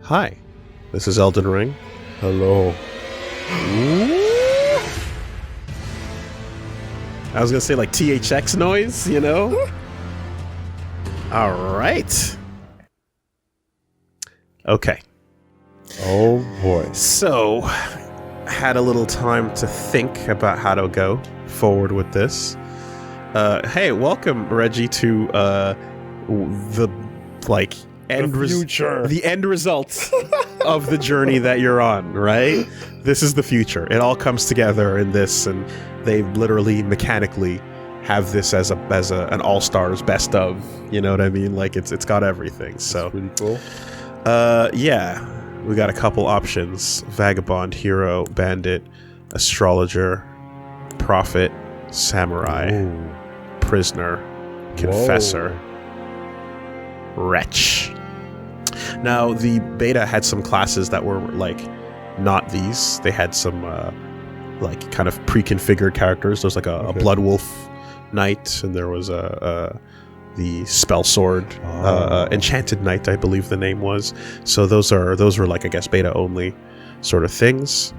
Hi, this is Elden Ring. Hello. Ooh. I was gonna say like THX noise, you know? All right. Okay. Oh boy. So, had a little time to think about how to go forward with this. Hey, welcome, Reggie, to the future. The end result of the journey that you're on, right? This is the future. It all comes together in this, and they literally mechanically have this as an all-stars best of. You know what I mean? Like it's got everything. So that's pretty cool. Yeah. We got a couple options: Vagabond, Hero, Bandit, Astrologer, Prophet, Samurai, Ooh. Prisoner, Confessor, Wretch. Now, the beta had some classes that were, like, not these. They had some, like, kind of pre-configured characters. There was, like, a Blood Wolf Knight, and there was the Spell Sword, Enchanted Knight, I believe the name was. So those were like, I guess, beta only sort of things.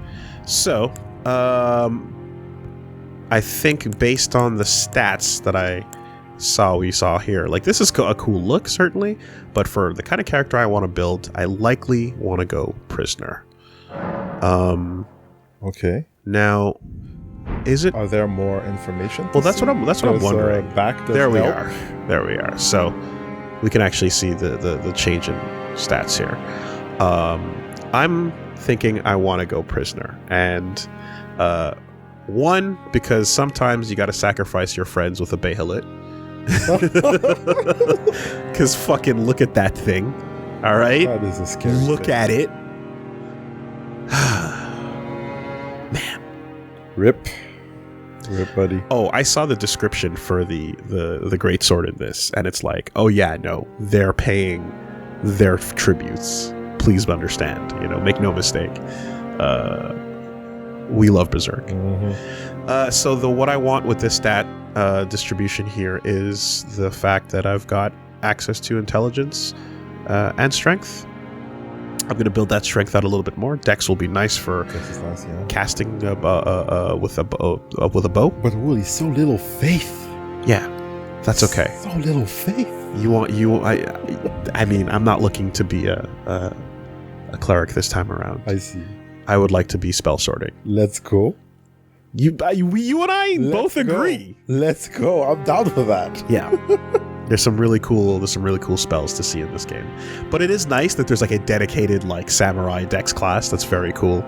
So I think based on the stats that we saw here, like this is a cool look certainly, but for the kind of character I want to build, I likely want to go Prisoner. Okay. Now, Are there more information? Well, that's what I'm wondering. There we are. So we can actually see the change in stats here. I'm thinking I want to go Prisoner, and one, because sometimes you got to sacrifice your friends with a Bahamut. Because fucking look at that thing. All right, that is a scary look at it. Man, rip, buddy. Oh, I saw the description for the greatsword in this, and it's like, oh yeah, no, they're paying their tributes. Please understand, make no mistake. We love Berserk. Mm-hmm. So what I want with this stat distribution here is the fact that I've got access to intelligence and strength. I'm going to build that strength out a little bit more. Dex will be nice for casting with a bow. But Woolie, so little faith. Yeah, that's okay. So little faith. I mean, I'm not looking to be a cleric this time around. I see. I would like to be spell sorting. Let's go. You and I both agree. Let's go. I'm down for that. Yeah. There's some really cool spells to see in this game. But it is nice that there's like a dedicated like samurai dex class that's very cool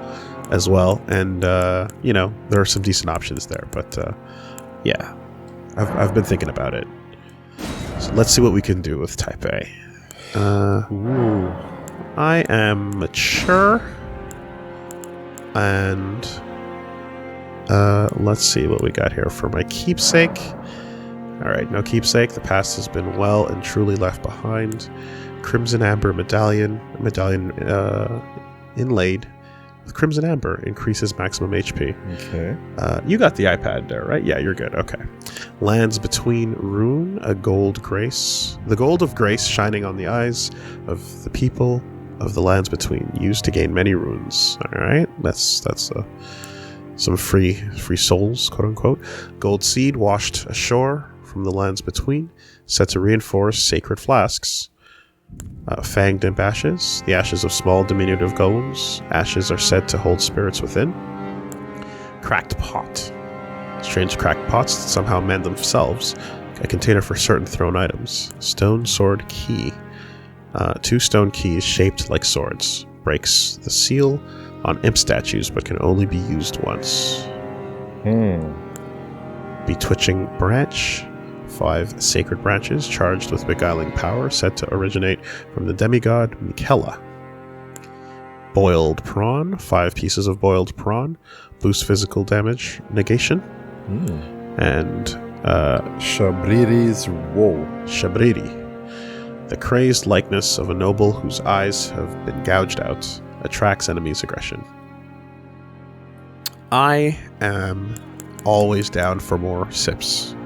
as well. And there are some decent options there. But yeah. I've been thinking about it. So let's see what we can do with type A. Ooh. I am mature. And let's see what we got here for my keepsake. Alright, no keepsake. The past has been well and truly left behind. Crimson Amber medallion inlaid with Crimson Amber increases maximum HP. Okay. You got the iPad there, right? Yeah, you're good. Okay. Lands between rune, a gold grace. The gold of grace shining on the eyes of the people of the lands between, used to gain many runes. All right, that's some free souls, quote unquote. Gold seed washed ashore from the lands between, set to reinforce sacred flasks. Fanged imp ashes, the ashes of small diminutive golems. Ashes are said to hold spirits within. Cracked pot, strange cracked pots that somehow mend themselves. A container for certain thrown items. Stone sword key. 2 stone keys shaped like swords. Breaks the seal on imp statues, but can only be used once. Betwitching branch. 5 sacred branches charged with beguiling power, said to originate from the demigod Miquella. Boiled prawn. 5 pieces of boiled prawn. Boost physical damage negation. And Shabriri's woe. Shabriri. The crazed likeness of a noble whose eyes have been gouged out attracts enemies' aggression. I am always down for more sips.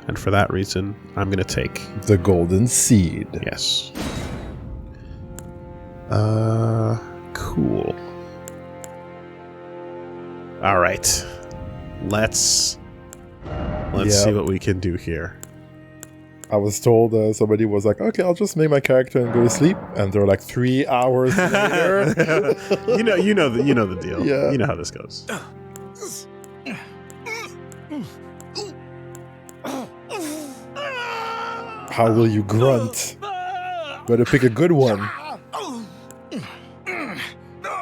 And for that reason, I'm going to take the golden seed. Yes. Cool. All right. Let's see what we can do here. I was told somebody was like, okay, I'll just make my character and go to sleep. And they're like 3 hours later. you know the deal. Yeah. You know how this goes. How will you grunt? Better pick a good one.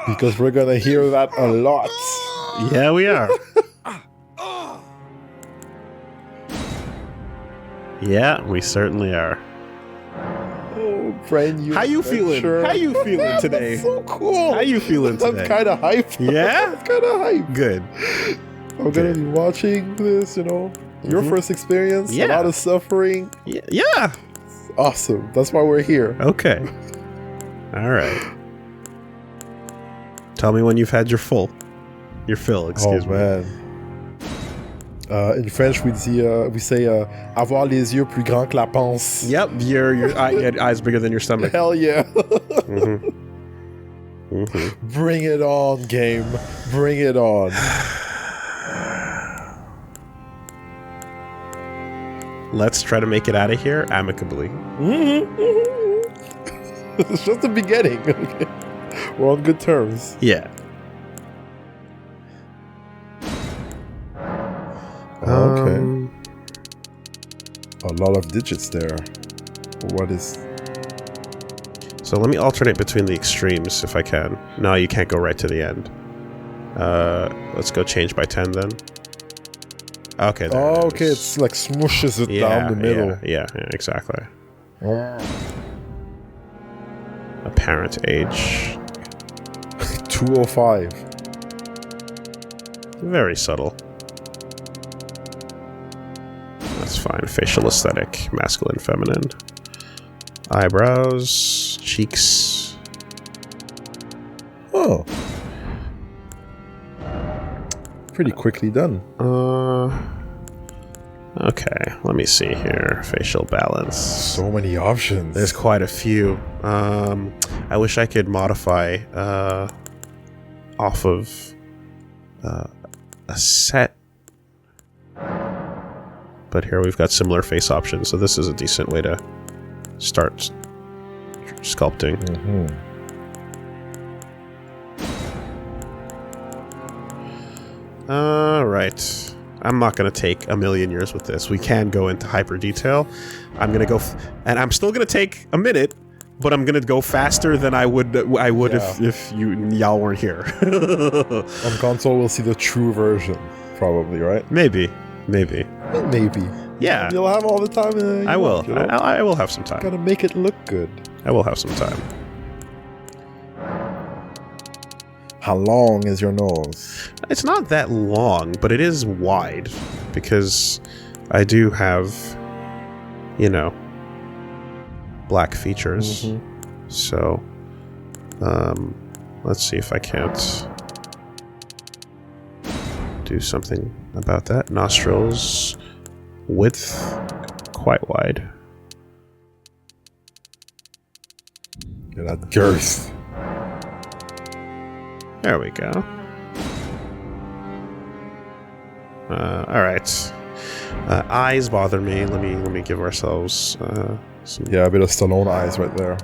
Because we're gonna hear that a lot. Yeah, we are. Yeah, we certainly are. Oh, brand new. How you feeling? adventure. How you feeling today? That's so cool. How you feeling today? I'm kind of hyped. Yeah? I'm kind of hyped. Good. I'm gonna be watching this, your first experience, a Yeah. lot of suffering. Yeah. Awesome. That's why we're here. Okay. All right. Tell me when you've had your fill. Excuse me. Man. In French, we say avoir les yeux plus grands que la panse. Yep, your eyes bigger than your stomach. Hell yeah. Mm-hmm. Mm-hmm. Bring it on, game. Bring it on. Let's try to make it out of here amicably. It's just the beginning. Okay. We're on good terms. Yeah. Okay. A lot of digits there. What is... So let me alternate between the extremes if I can. No, you can't go right to the end. Let's go change by 10 then. Okay. There it okay, is. it's like smooshes it down the middle. Yeah, exactly. Apparent age. 205. Very subtle. That's fine. Facial aesthetic. Masculine, feminine. Eyebrows. Cheeks. Oh. Pretty quickly done. Okay. Let me see here. Facial balance. So many options. There's quite a few. I wish I could modify off of a set. But here we've got similar face options, so this is a decent way to start sculpting. Alright. I'm not going to take a million years with this. We can go into hyper detail. I'm going to go... and I'm still going to take a minute, but I'm going to go faster than I would if y'all weren't here. On console, we'll see the true version, probably, right? Maybe. Yeah. You'll have all the time. I will. I will have some time. Gotta make it look good. I will have some time. How long is your nose? It's not that long, but it is wide because I do have, black features. So, let's see if I can't do something about that. Nostrils width quite wide. Get that girth. There we go. All right. Eyes bother me. Let me give ourselves some. Yeah, a bit of Stallone eyes right there.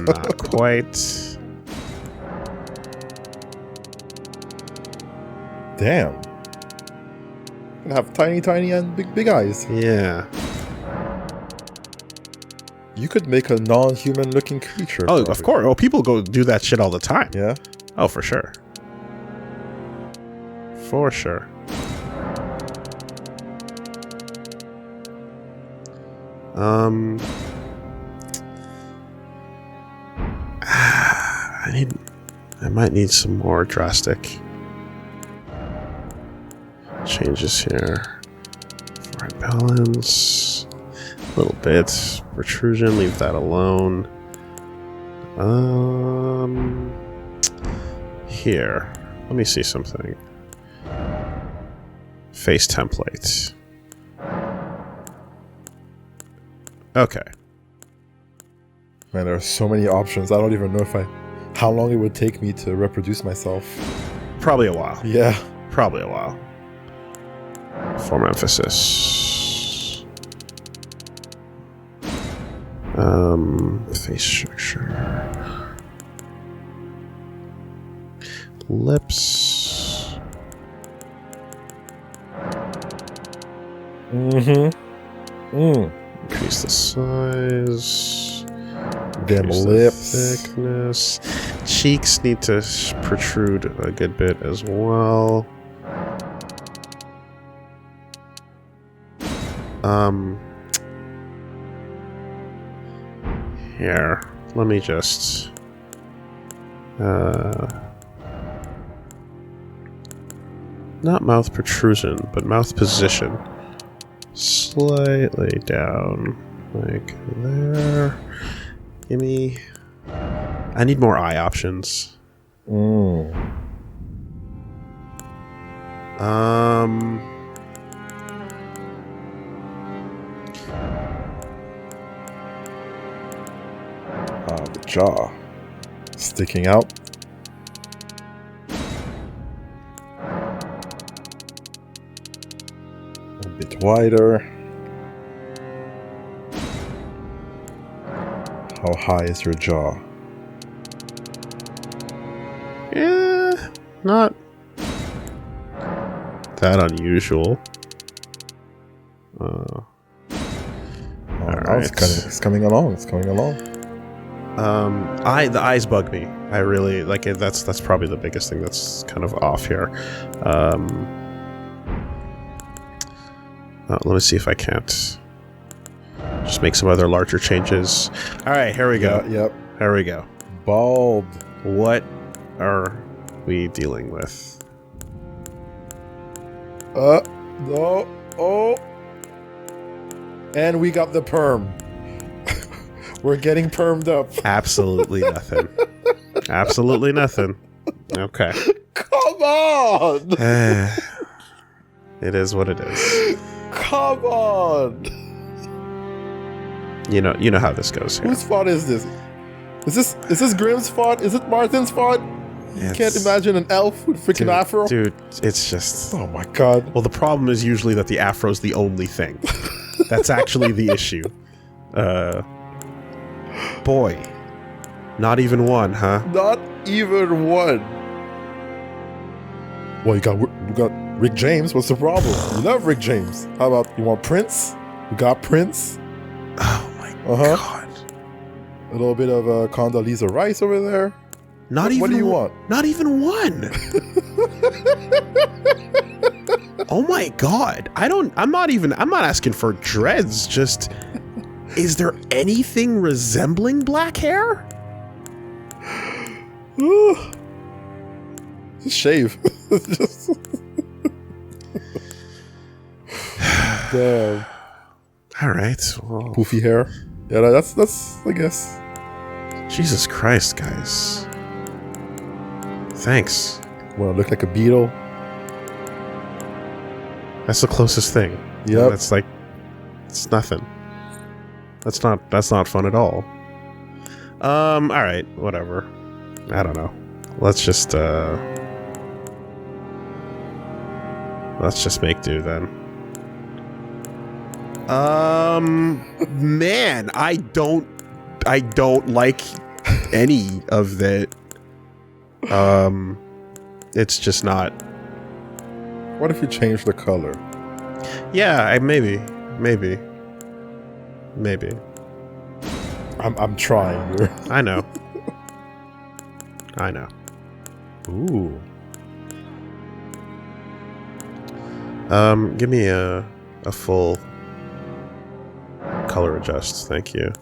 Not quite. Damn. You have tiny and big eyes. Yeah. You could make a non-human looking creature. Oh, probably. of course. Oh, people go do that shit all the time. Yeah. Oh, for sure. For sure. I might need some more drastic changes here. Forehead balance. A little bit. Protrusion, leave that alone. Here. Let me see something. Face template. Okay. Man, there are so many options. I don't even know how long it would take me to reproduce myself. Probably a while. Yeah. Probably a while. Form emphasis. Face structure. Lips. Increase the size. Them Increase the lips. thickness. Cheeks need to protrude a good bit as well. Here, let me just not mouth protrusion, but mouth position. Slightly down, like there. Gimme. I need more eye options. The jaw sticking out. A bit wider. How high is your jaw? Yeah, not that unusual. It's coming along. It's coming along. The eyes bug me. I really like it. That's probably the biggest thing that's kind of off here. Let me see if I can't just make some other larger changes. All right, here we go. Yep. Here we go. Bald. What are we dealing with? No. Oh. And we got the perm. We're getting permed up. Absolutely nothing. Absolutely nothing. Okay. Come on. It is what it is. Come on. You know how this goes here. Whose fault is this? Is this Grimm's fault? Is it Martin's fault? You can't imagine an elf with freaking afro? Dude, it's just... Oh my god. Well, the problem is usually that the afro's the only thing. That's actually the issue. Boy. Not even one, huh? Not even one. Well, we got Rick James. What's the problem? You love Rick James. How about, you want Prince? We got Prince. Oh my god. A little bit of Condoleezza Rice over there. What do you want? Not even one. Oh my god. I'm not asking for dreads, just is there anything resembling black hair? Just shave. Damn. All right. Well, poofy hair. Yeah, that's I guess. Jesus Christ, guys. Thanks. Want to look like a beetle? That's the closest thing. Yeah. That's like, it's nothing. That's not fun at all. All right, whatever. I don't know. Let's just make do then. Man, I don't like any of that. It's just not. What if you change the color? Yeah, maybe. I'm trying here. I know. Ooh. Give me a full color adjust, thank you.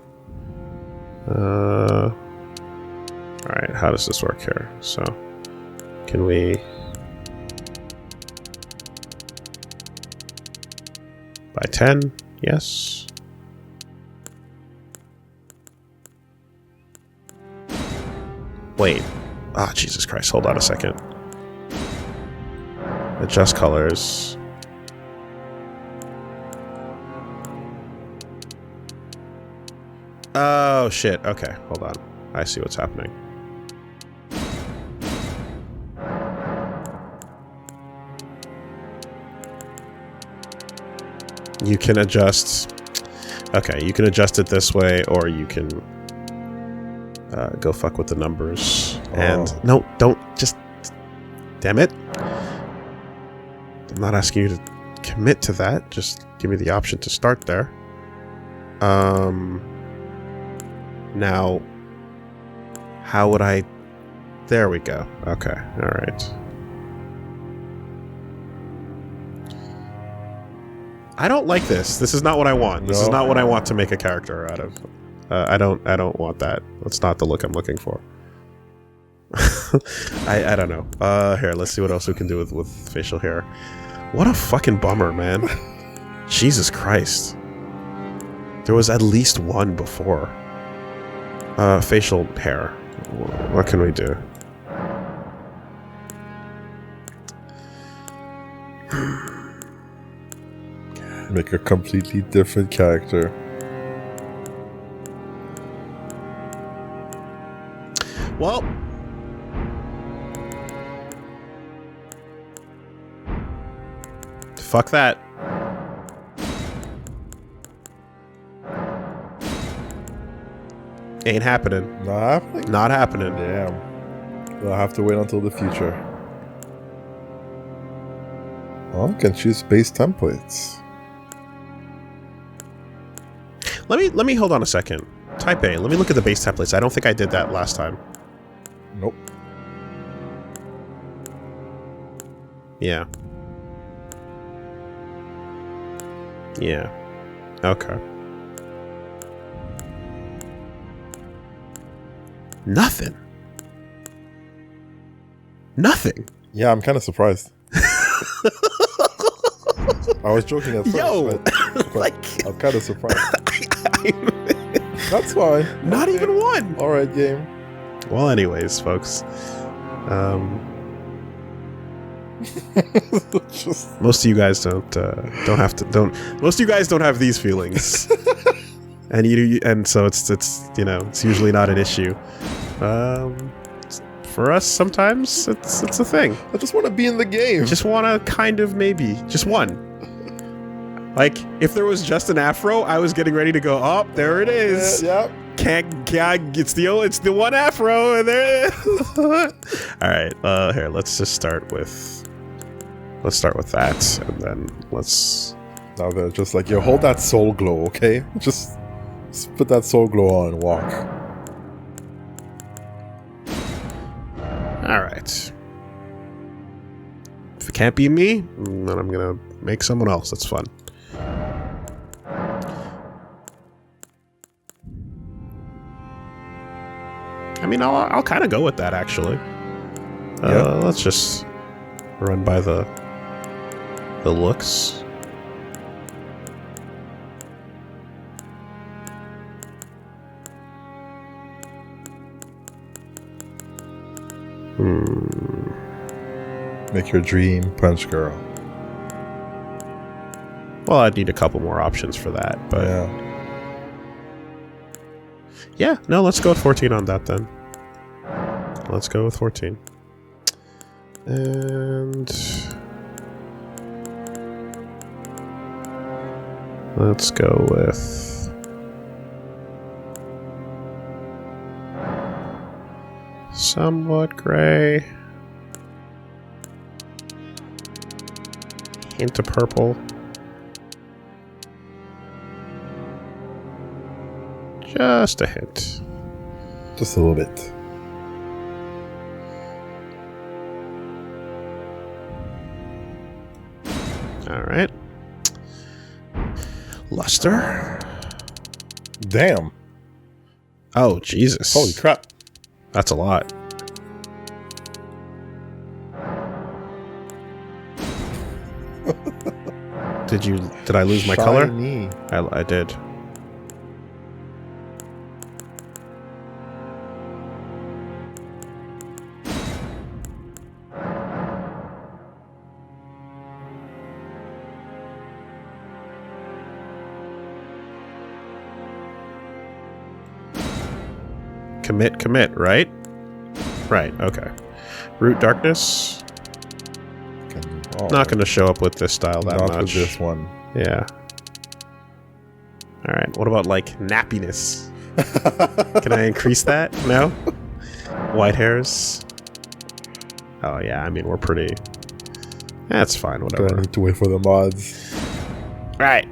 Alright, how does this work here? So, can we... by 10? Yes. Wait. Ah, Jesus Christ, hold on a second. Adjust colors. Oh, shit. Okay, hold on. I see what's happening. You can adjust... Okay, you can adjust it this way, or you can go fuck with the numbers. Oh. And... No, don't. Just... Damn it. I'm not asking you to commit to that. Just give me the option to start there. Now... How would I... There we go. Okay, alright. I don't like this. This is not what I want. This is not what I want to make a character out of. I don't want that. That's not the look I'm looking for. I don't know. Here, let's see what else we can do with facial hair. What a fucking bummer, man. Jesus Christ. There was at least one before. Facial hair. What can we do? Make a completely different character. Well, fuck that. Ain't happening. Not happening? Not happening. Damn. We'll have to wait until the future. Oh, you can choose base templates. Let me hold on a second. Type A. Let me look at the base templates. I don't think I did that last time. Nope. Yeah. Yeah. Okay. Nothing. Nothing. Yeah, I'm kind of surprised. I was joking at first, but like, I'm kind of surprised. That's fine. Not even one. All right, game. Well, anyways, folks. Most of you guys don't most of you guys don't have these feelings. and so it's you know, it's usually not an issue. For us, sometimes it's a thing. I just want to be in the game. Just want to kind of maybe just one. Like if there was just an afro, I was getting ready to go. Oh, there it is. Yeah. Can't. It's the one afro, and there it is. All right. Here, let's just start with. Let's start with that, and then let's. Now they're just like, yo, hold that soul glow, okay? Just put that soul glow on and walk. All right. If it can't be me, then I'm gonna make someone else. That's fun. I mean, I'll kind of go with that actually. Let's just run by the looks. Make your dream punch girl. Well, I'd need a couple more options for that, but yeah, no, let's go with 14 on that then. Let's go with 14. And let's go with somewhat gray. Hint of purple. Just a hint. Just a little bit. All right. Luster. Damn. Oh, Jesus. Holy crap. That's a lot. Did I lose my color? I did. Commit, right? Right, okay. Root Darkness. Not going to show up with this style that much. Not with this one. Yeah. All right. What about like nappiness? Can I increase that? No? White hairs. Oh, yeah. I mean, we're pretty... That's fine. Whatever. I need to wait for the mods. All right.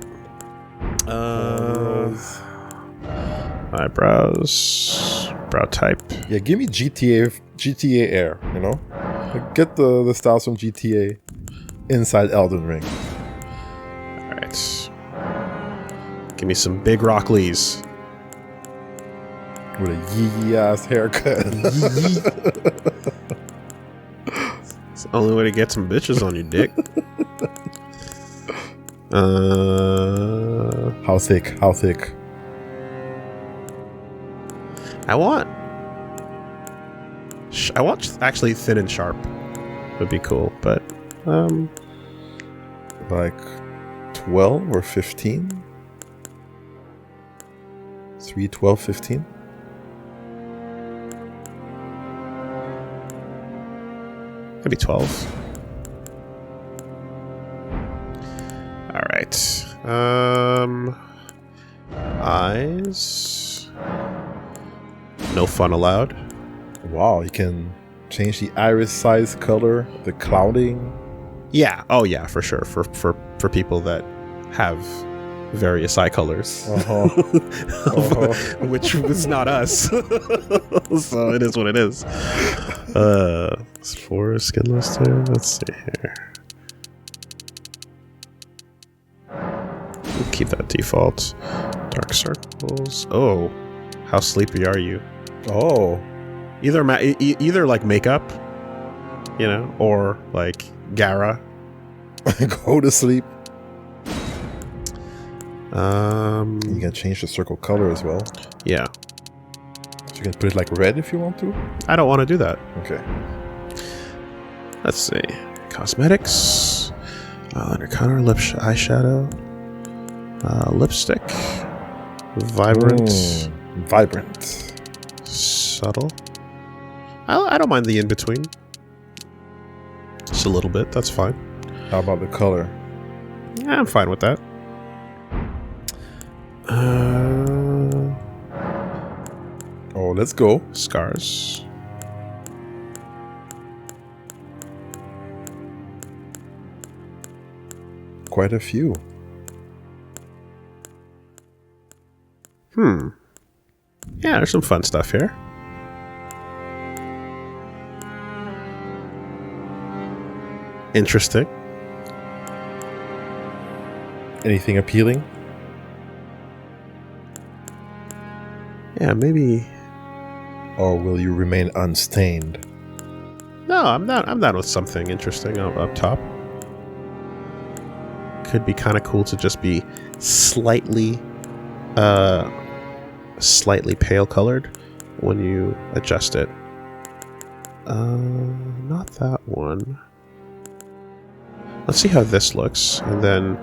Eyebrows. Brow type. Yeah, give me GTA Air, you know? Like, get the styles from GTA inside Elden Ring. All right. Give me some big Rock Lees. With a yee-ass haircut. It's the only way to get some bitches on your dick. How thick? How thick? I want actually thin and sharp would be cool, but Like 12 or 15? 3, 12, 15? maybe 12. All right. Eyes. No fun allowed. Wow, you can change the iris size, color, the clouding. Yeah. Oh, yeah, for sure. For people that have various eye colors, which was not us. So it is what it is. It's 4 skinless too. Let's see here. We'll keep that default. Dark circles. Oh, how sleepy are you? Oh, Either either like makeup, you know, or like Gara. go to sleep. You You can change the circle color as well. Yeah. So you can put it like red if you want to. I don't want to do that. Okay. Let's see. Cosmetics. Undercolor, eyeshadow. Lipstick. Vibrant. Vibrant. Subtle. I don't mind the in-between. Just a little bit. That's fine. How about the color? Yeah, I'm fine with that. Oh, let's go. Scars. Quite a few. Yeah, there's some fun stuff here. Interesting. Anything appealing? Yeah, maybe. Or will you remain unstained? No, I'm down with something interesting up top. Could be kind of cool to just be slightly pale colored when you adjust it. Not that one. Let's see how this looks, and then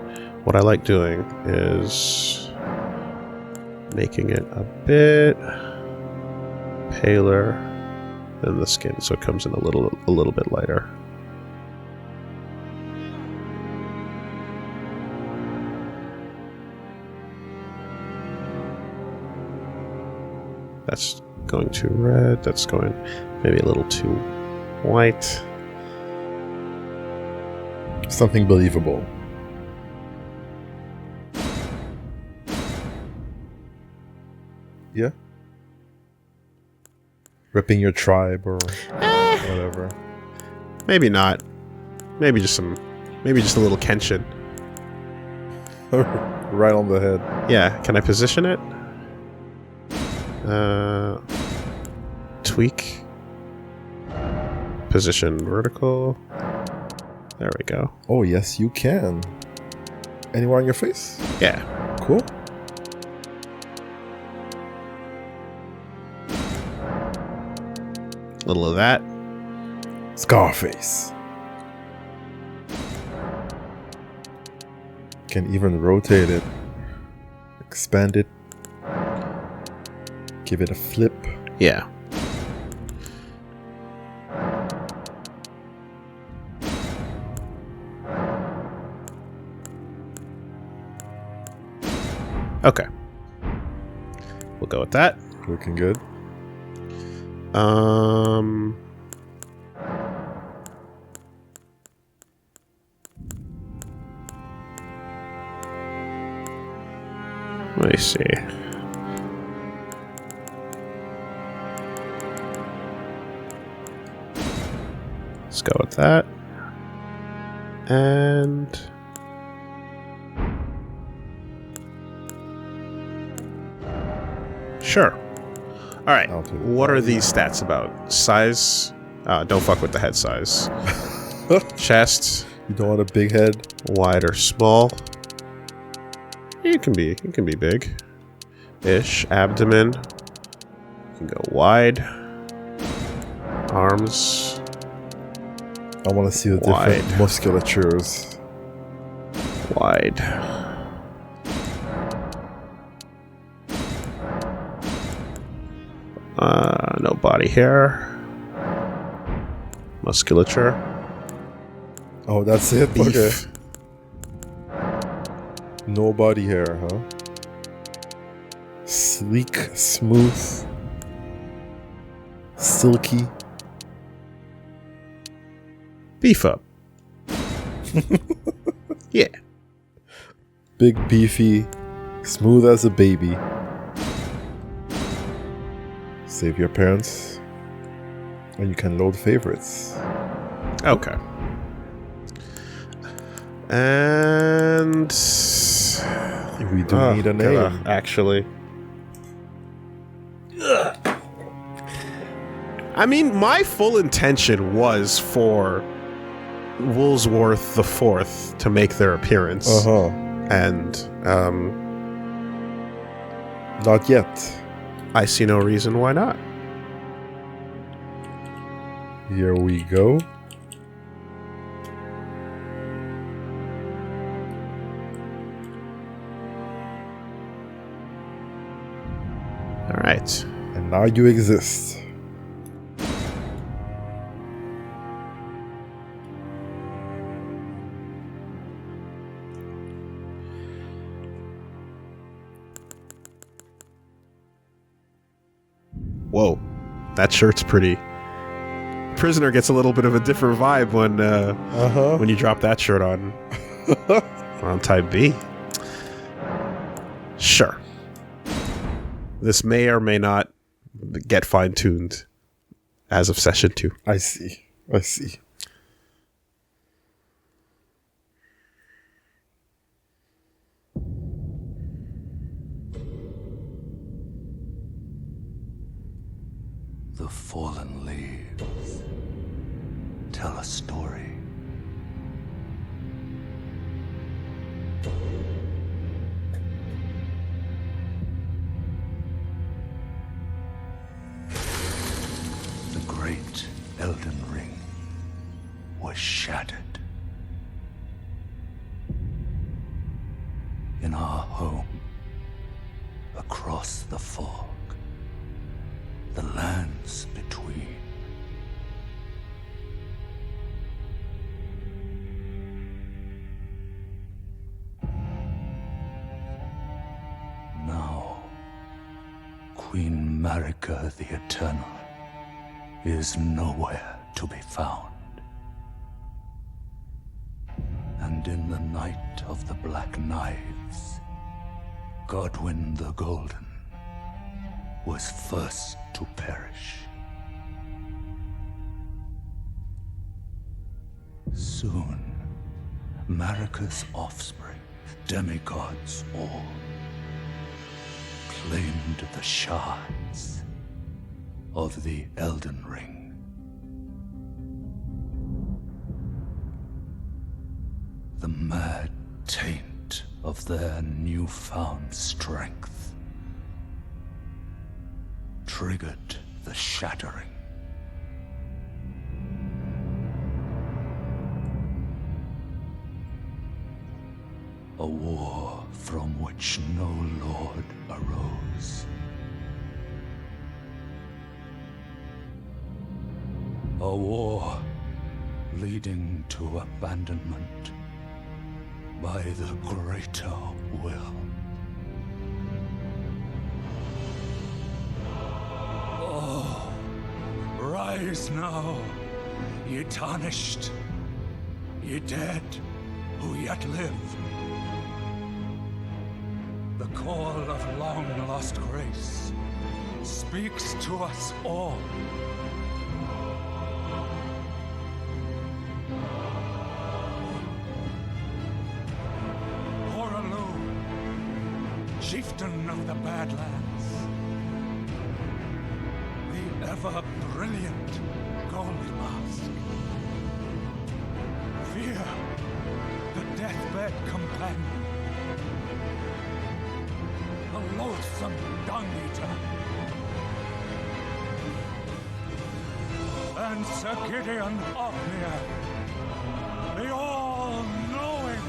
what I like doing is making it a bit paler than the skin, so it comes in a little bit lighter. That's going too red. That's going maybe a little too white. Something believable. Yeah? Ripping your tribe or whatever. Maybe not. Maybe just a little Kenshin. Right on the head. Yeah, can I position it? Tweak. Position vertical. There we go. Oh, yes, you can. Anywhere on your face? Yeah. Cool. Little of that. Scarface. Can even rotate it. Expand it. Give it a flip. Yeah. Okay. We'll go with that. Looking good. Let me see. Let's go with that. And sure. All right. What are these stats about? Size? Don't fuck with the head size. Chest? You don't want a big head? Wide or small? It can be big. Ish. Abdomen. You can go wide. Arms. I want to see the different musculatures. Wide. No body hair. Musculature. Oh, that's it? Beef. Okay. No body hair, huh? Sleek, smooth, silky. Beef up. Yeah. Big, beefy, smooth as a baby. Save your parents, and you can load favorites. Okay. And we do need a name. Actually. I mean, my full intention was for Woolsworth the Fourth to make their appearance. And not yet. I see no reason why not. Here we go. All right. And now you exist. Whoa, that shirt's pretty. Prisoner gets a little bit of a different vibe when you drop that shirt on on type B. Sure. This may or may not get fine-tuned as of session 2. I see. The fallen leaves tell a story. The great Elden Ring was shattered. In our home, across the fog, the lands between. Now, Queen Marika the Eternal is nowhere to be found. And in the night of the Black Knives, Godwyn the Golden was first to perish. Soon, Marika's offspring, demigods all, claimed the shards of the Elden Ring. The mad taint of their newfound strength triggered the shattering. A war from which no lord arose. A war leading to abandonment by the greater will. Oh, rise now, ye tarnished, ye dead who yet live. The call of long-lost grace speaks to us all. Chieftain of the Badlands, the ever-brilliant Gold Mask. Fear, the deathbed companion, the loathsome dung-eater, and Sir Gideon Ophir, the all-knowing.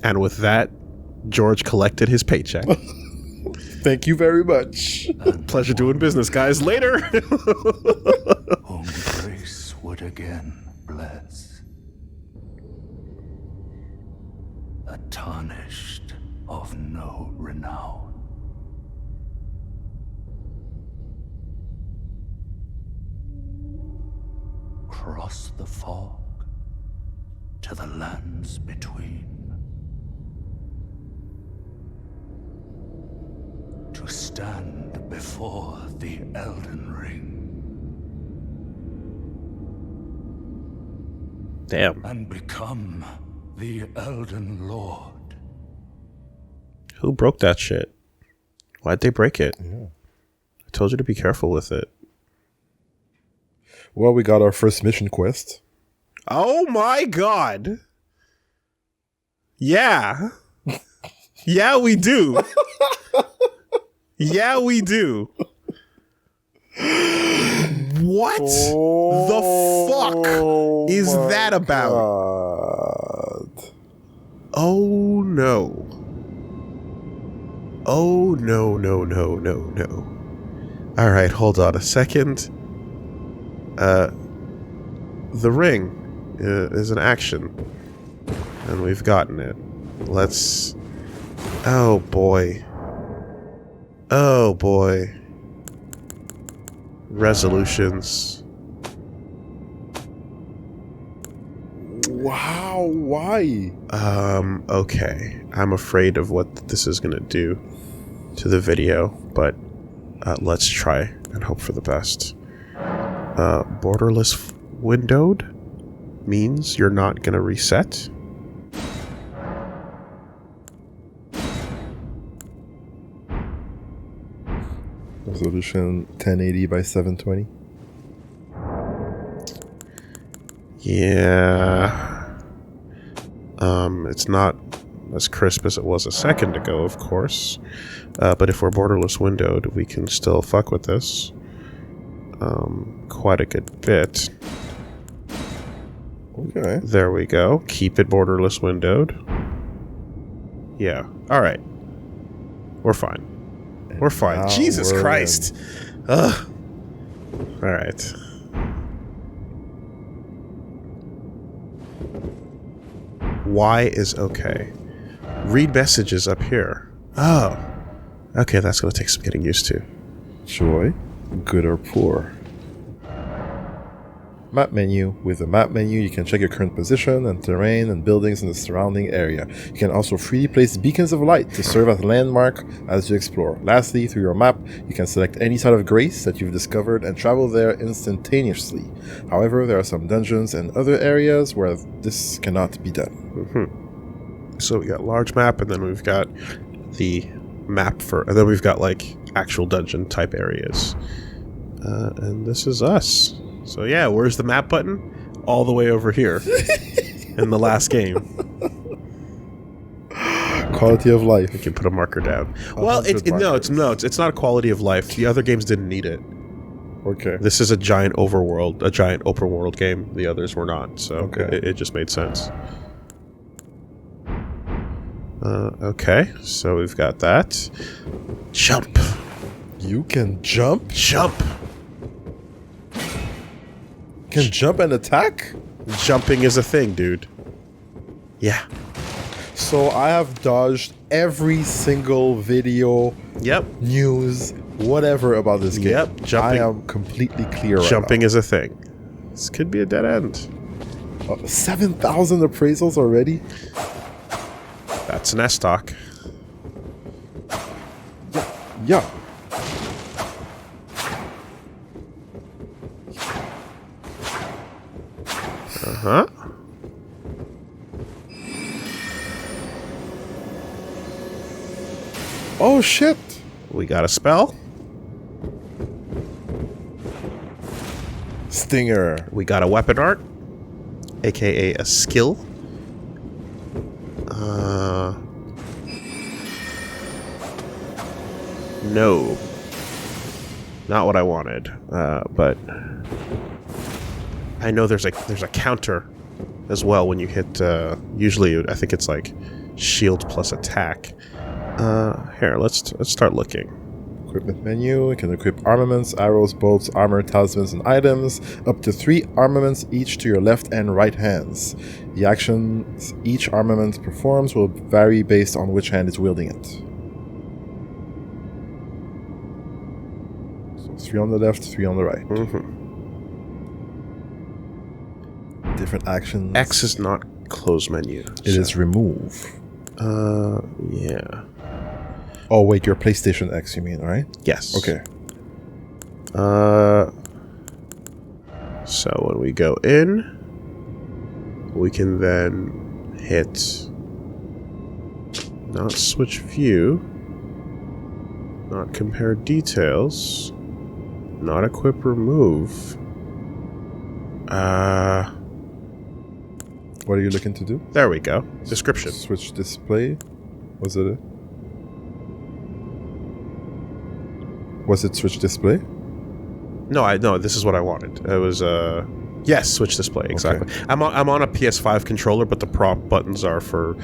And with that, George collected his paycheck. Thank you very much. Pleasure doing business, guys. Later. Whom grace would again bless. A tarnished of no renown. Cross the fog to the lands between. To stand before the Elden Ring. Damn. And become the Elden Lord. Who broke that shit? Why'd they break it? Yeah. I told you to be careful with it. Well, we got our first mission quest. Oh my god. Yeah. Yeah, we do. Yeah, we do. What the fuck is that about? God. Oh no. Oh no, no, no, no, no. Alright, hold on a second. The ring is an action. And we've gotten it. Let's... Oh boy. Oh boy. Resolutions. Wow, why? Okay. I'm afraid of what this is gonna do to the video, but let's try and hope for the best. Borderless windowed means you're not gonna reset. Resolution 1080 by 720. Yeah. It's not as crisp as it was a second ago, of course. But if we're borderless windowed, we can still fuck with this. Quite a good bit. Okay. There we go. Keep it borderless windowed. Yeah. Alright. We're fine. We're fine. Now Jesus we're Christ. Ugh. Alright. Y is okay. Read messages up here. Oh. Okay, that's going to take some getting used to. Joy, good or poor. Map menu. With the map menu, you can check your current position and terrain and buildings in the surrounding area. You can also freely place beacons of light to serve as a landmark as you explore. Lastly, through your map, you can select any site of grace that you've discovered and travel there instantaneously. However, there are some dungeons and other areas where this cannot be done. Mm-hmm. So we got large map, and then we've got the map for, and then we've got like actual dungeon type areas. And this is us. So yeah, where's the map button? All the way over here in the last game. Quality of life. We can put a marker down. Well, it's not a quality of life. The other games didn't need it. Okay. This is a giant open world game. The others were not, so okay. it just made sense. Okay, so we've got that. Jump. You can jump? Jump. Can jump and attack? Jumping is a thing, dude. Yeah. So I have dodged every single video, Yep. news, whatever about this game. Yep, jumping- I am completely clear right Jumping is a thing. This could be a dead end. now. 7,000 appraisals already? That's an S-Stock. Yeah. Uh-huh. Oh shit! We got a spell. Stinger. We got a weapon art, aka a skill. No. Not what I wanted. But I know there's a counter as well when you hit. Usually, I think it's like shield plus attack. Here, let's start looking. Equipment menu. You can equip armaments, arrows, bolts, armor, talismans, and items. Up to 3 armaments each to your left and right hands. The actions each armament performs will vary based on which hand is wielding it. So 3 on the left, 3 on the right. Different actions. X is not close menu. It is remove. Yeah. Oh wait, your PlayStation X, you mean, right? Yes. Okay. So when we go in, we can then hit not switch view, not compare details, not equip remove. What are you looking to do? There we go. Description. Switch display. Was it it? Was it switch display? No, this is what I wanted. It was yes, switch display, exactly. Okay. I'm on a PS5 controller, but the prop buttons are for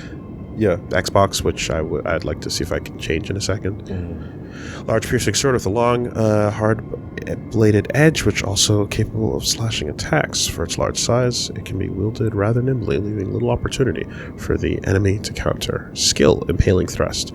Xbox, which I'd like to see if I can change in a second. Large piercing sword with a long, hard-bladed edge, which also capable of slashing attacks. For its large size, it can be wielded rather nimbly, leaving little opportunity for the enemy to counter. Skill, impaling thrust.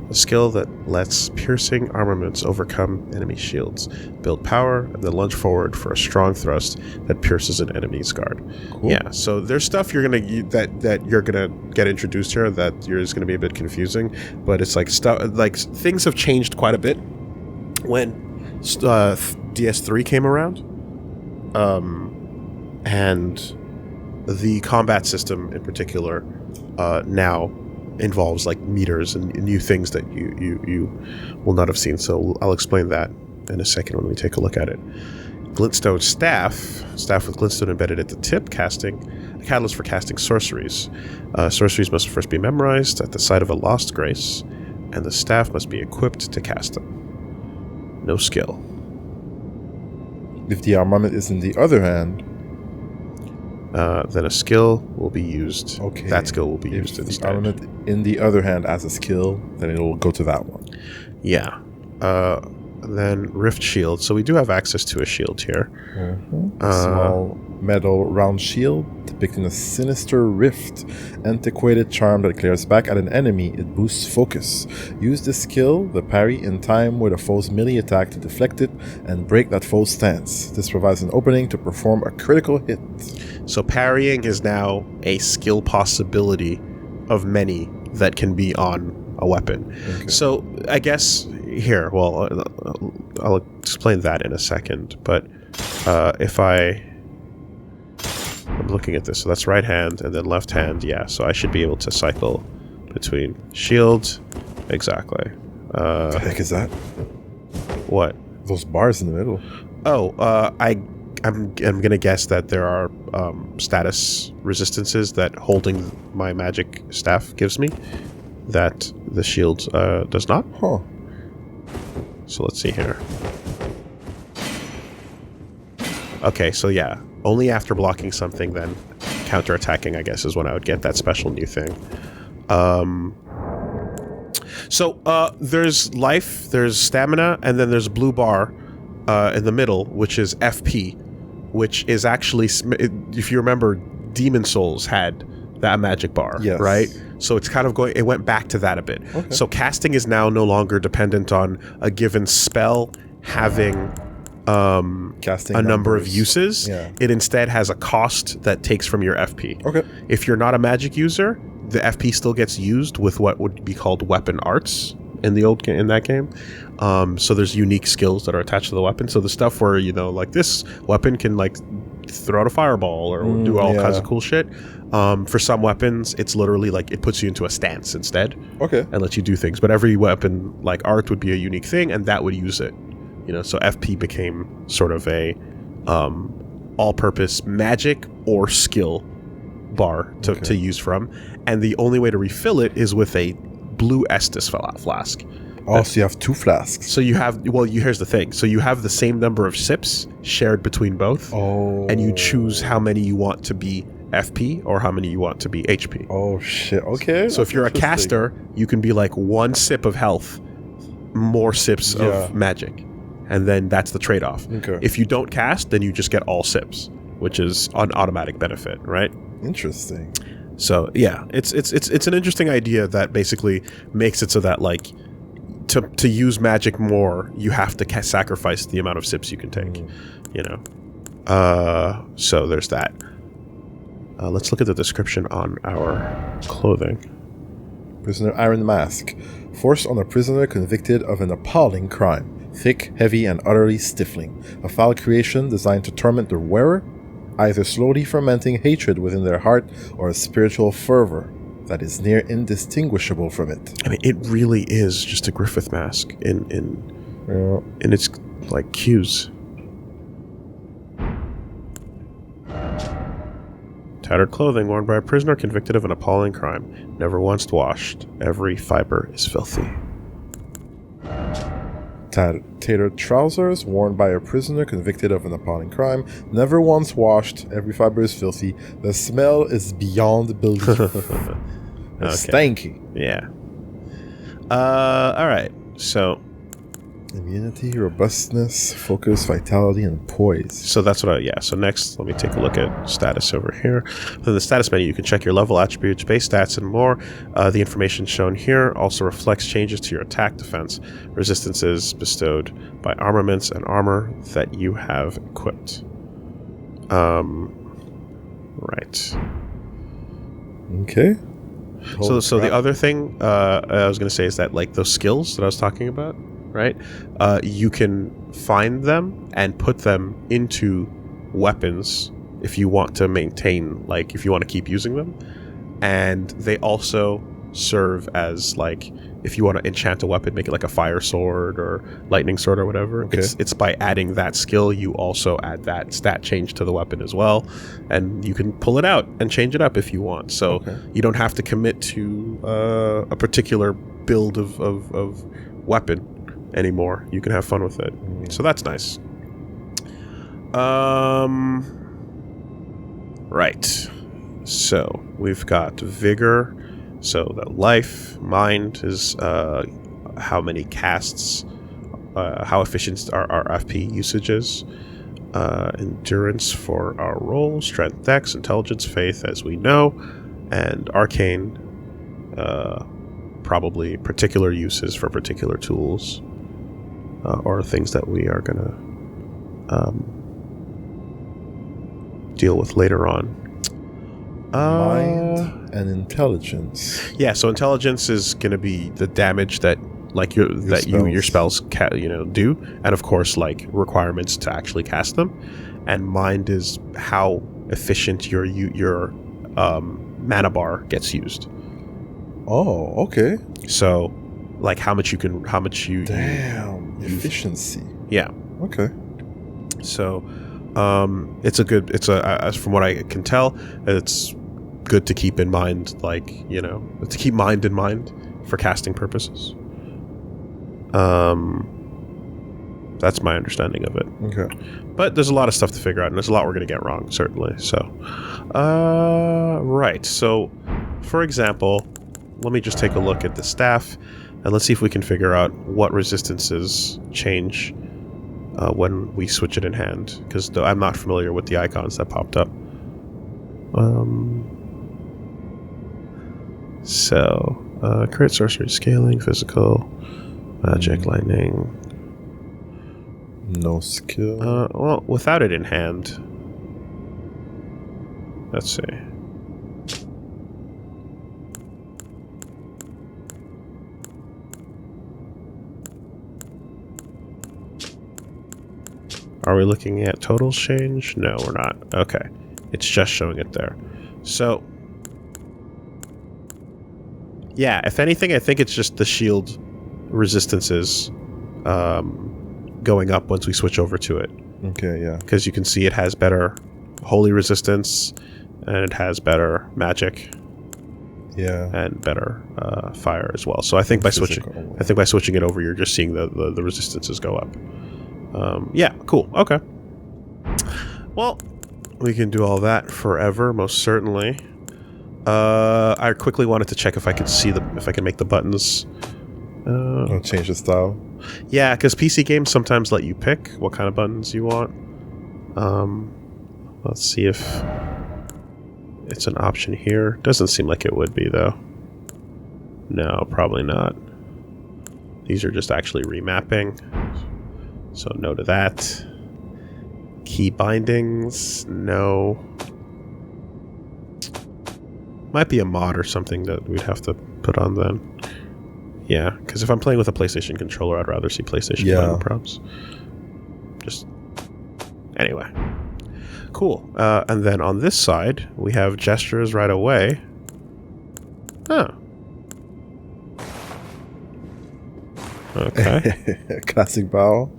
A skill that lets piercing armaments overcome enemy shields, build power, and then lunge forward for a strong thrust that pierces an enemy's guard. Cool. Yeah, so there's stuff that you're gonna get introduced here that is gonna be a bit confusing, but it's like stuff like things have changed quite a bit when DS3 came around, and the combat system in particular now involves like meters and new things that you will not have seen. So I'll explain that in a second when we take a look at it. Glintstone staff with glintstone embedded at the tip, casting a catalyst for casting sorceries. Sorceries must first be memorized at the site of a lost grace, and the staff must be equipped to cast them. No skill. If the armament is in the other hand, then a skill will be used. okay. That skill will be if used the instead. armament in the other hand as a skill, then it'll go to that one. Yeah. Then Rift Shield. So we do have access to a shield here. A small metal round shield depicting a sinister rift. Antiquated charm that glares back at an enemy. It boosts focus. Use this skill, the parry, in time with a foe's melee attack to deflect it and break that foe's stance. This provides an opening to perform a critical hit. So parrying is now a skill possibility of many that can be on a weapon. Okay. So I guess here, well, I'll explain that in a second. But if I'm looking at this, so that's right hand and then left hand. Yeah, so I should be able to cycle between shield. Exactly. What the heck is that? What? Those bars in the middle. Oh, I'm gonna guess that there are status resistances that holding my magic staff gives me that the shield does not. Huh. So let's see here. Okay, so yeah, only after blocking something then counterattacking, I guess, is when I would get that special new thing. So there's life, there's stamina, and then there's a blue bar in the middle, which is FP, which is actually, if you remember, Demon Souls had that magic bar, Yes. right? So it's kind of it went back to that a bit. Okay. So casting is now no longer dependent on a given spell having Casting a number of numbers. uses. Yeah. It instead has a cost that takes from your FP. Okay. If you're not a magic user, the FP still gets used with what would be called weapon arts in that game. So there's unique skills that are attached to the weapon. So the stuff where, you know, like this weapon can like throw out a fireball or do all kinds of cool shit. For some weapons, it's literally like it puts you into a stance instead. Okay. And lets you do things. But every weapon, like art, would be a unique thing, and that would use it. You know, so FP became sort of a all-purpose magic or skill bar to use from, and the only way to refill it is with a blue Estus flask. Oh, so you have 2 flasks. So you have, here's the thing. So you have the same number of sips shared between both, and you choose how many you want to be FP or how many you want to be HP. Oh, shit. Okay. So if you're a caster, you can be like 1 sip of health, more sips of magic. And then that's the trade-off. Okay. If you don't cast, then you just get all sips, which is an automatic benefit, right? Interesting. So yeah, it's an interesting idea that basically makes it so that like to use magic more, you have to sacrifice the amount of sips you can take. You know. So there's that. Let's look at the description on our clothing. Prisoner Iron Mask. Forced on a prisoner convicted of an appalling crime. Thick, heavy, and utterly stifling. A foul creation designed to torment the wearer, either slowly fermenting hatred within their heart or a spiritual fervor that is near indistinguishable from it. I mean, it really is just a Griffith mask in its like cues. Tattered clothing worn by a prisoner convicted of an appalling crime. Never once washed. Every fiber is filthy. Tailored trousers worn by a prisoner convicted of an appalling crime. Never once washed. Every fiber is filthy. The smell is beyond belief. It's stanky. Yeah. All right. So immunity, robustness, focus, vitality, and poise. So that's what so next, let me take a look at status over here. Within the status menu, you can check your level, attributes, base stats, and more. The information shown here also reflects changes to your attack, defense, resistances bestowed by armaments and armor that you have equipped. Right. Okay. So the other thing I was going to say is that like those skills that I was talking about, right? You can find them and put them into weapons if you want to maintain, like, if you want to keep using them. And they also serve as, like, if you want to enchant a weapon, make it like a fire sword or lightning sword or whatever. Okay. It's by adding that skill, you also add that stat change to the weapon as well. And you can pull it out and change it up if you want. So you don't have to commit to a particular build of weapon anymore. You can have fun with it. So that's nice. Right. So we've got vigor. So that life, mind is how many casts, how efficient our FP usage is. Endurance for our roll, strength, dex, intelligence, faith, as we know, and arcane, probably particular uses for particular tools. Or things that we are going to deal with later on. Mind and intelligence. Yeah, so intelligence is going to be the damage that like your spells do, and of course like requirements to actually cast them. And mind is how efficient your mana bar gets used. Oh, okay. So like how much you Damn, efficiency. Yeah. Okay. So it's from what I can tell, it's good to keep in mind, like, you know, to keep mind in mind for casting purposes. That's my understanding of it. Okay. But there's a lot of stuff to figure out, and there's a lot we're going to get wrong, certainly. So, right. So, for example, let me just take a look at the staff. And let's see if we can figure out what resistances change when we switch it in hand, because I'm not familiar with the icons that popped up. Crit, sorcery, scaling, physical, magic, lightning. No skill. Well, without it in hand. Let's see. Are we looking at total change? No, we're not. Okay. It's just showing it there. So, yeah, if anything, I think it's just the shield resistances going up once we switch over to it. Okay, yeah. Because you can see it has better holy resistance, and it has better magic. Yeah. And better fire as well. So I think by switching it over, you're just seeing the resistances go up. Yeah, cool. Okay. Well, we can do all that forever, most certainly. I quickly wanted to check if I could see if I can make the buttons. I'll change the style. Yeah, because PC games sometimes let you pick what kind of buttons you want. Let's see if it's an option here. Doesn't seem like it would be, though. No, probably not. These are just actually remapping. So no to that. Key bindings, no. Might be a mod or something that we'd have to put on then. Yeah, because if I'm playing with a PlayStation controller, I'd rather see PlayStation button prompts. Just anyway. Cool. And then on this side, we have gestures right away. Oh. Okay. Classic bow.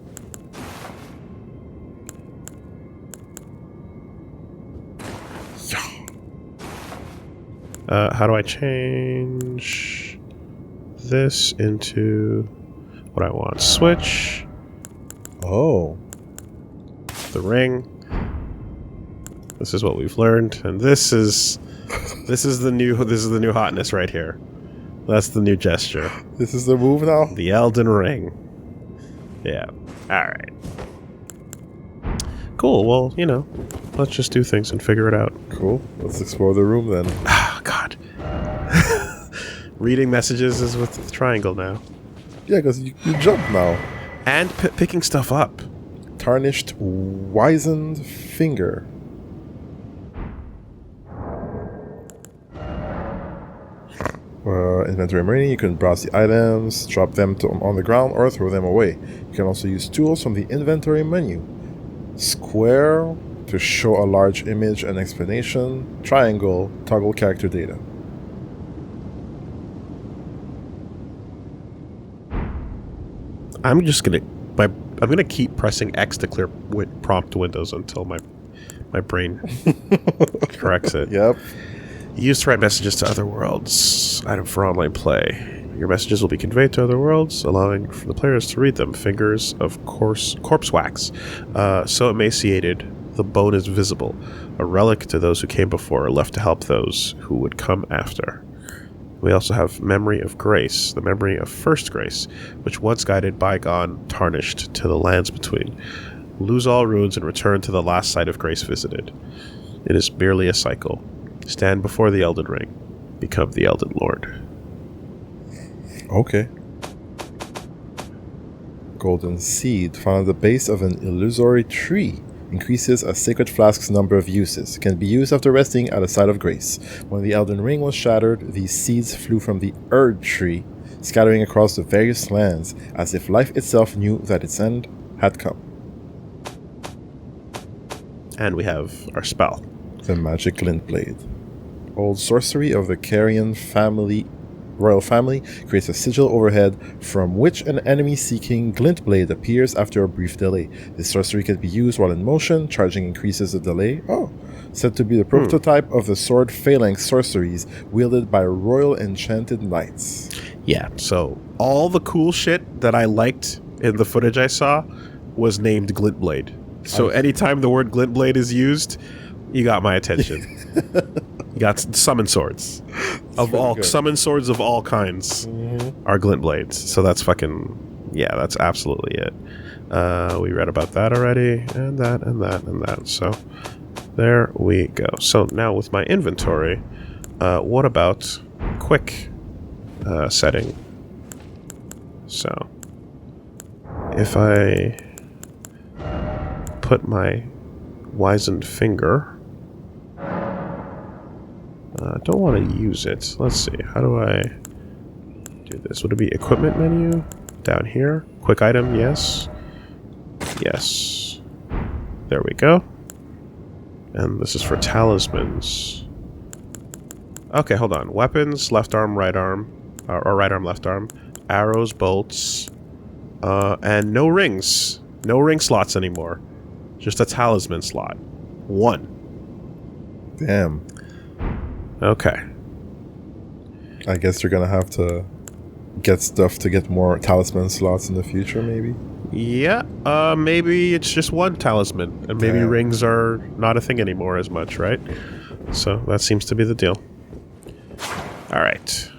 How do I change this into what I want? Switch. Oh. The ring. This is what we've learned, and this is the new hotness right here. That's the new gesture. This is the move now? The Elden Ring. Yeah. Alright. Cool, well, let's just do things and figure it out. Cool. Let's explore the room then. Ah, God. Reading messages is with the triangle now. Yeah, because you jump now. And picking stuff up. Tarnished, wizened finger. Inventory menu, you can browse the items, drop them on the ground, or throw them away. You can also use tools from the inventory menu. Square to show a large image and explanation. Triangle, toggle character data. I'm gonna keep pressing X to clear prompt windows until my brain corrects it. Yep. Use to write messages to other worlds. Item for online play. Your messages will be conveyed to other worlds, allowing for the players to read them. Fingers of corpse wax. So emaciated, the bone is visible. A relic to those who came before, left to help those who would come after. We also have Memory of Grace, the memory of First Grace, which once guided bygone, tarnished to the lands between. Lose all runes and return to the last site of grace visited. It is merely a cycle. Stand before the Elden Ring. Become the Elden Lord. Okay. Golden seed found at the base of an illusory tree. Increases a sacred flask's number of uses. Can be used after resting at a site of grace. When the Elden Ring was shattered, these seeds flew from the Erd tree, scattering across the various lands, as if life itself knew that its end had come. And we have our spell. The Magic Glint Blade. Old sorcery of the Carrion royal family creates a sigil overhead from which an enemy seeking Glint Blade appears after a brief delay. This sorcery can be used while in motion, charging increases the delay. Oh, said to be the prototype of the sword phalanx sorceries wielded by royal enchanted knights. Yeah, so all the cool shit that I liked in the footage I saw was named Glint Blade. So anytime the word Glint Blade is used, you got my attention. You got summon swords. of really all good. summon swords of all kinds are glint blades. So that's fucking that's absolutely it. We read about that already, and that, and that, and that. So there we go. So now with my inventory, what about quick setting? So if I put my wizened finger, don't want to use it. Let's see. How do I do this? Would it be equipment menu down here? Quick item, yes. Yes. There we go. And this is for talismans. Okay, hold on. Weapons, left arm, right arm. Or right arm, left arm. Arrows, bolts. And no rings. No ring slots anymore. Just a talisman slot. 1. Damn. Okay. I guess you're gonna have to get stuff to get more talisman slots in the future, maybe? Yeah, maybe it's just 1 talisman, and maybe Damn. rings are not a thing anymore as much, right? So that seems to be the deal. Alright.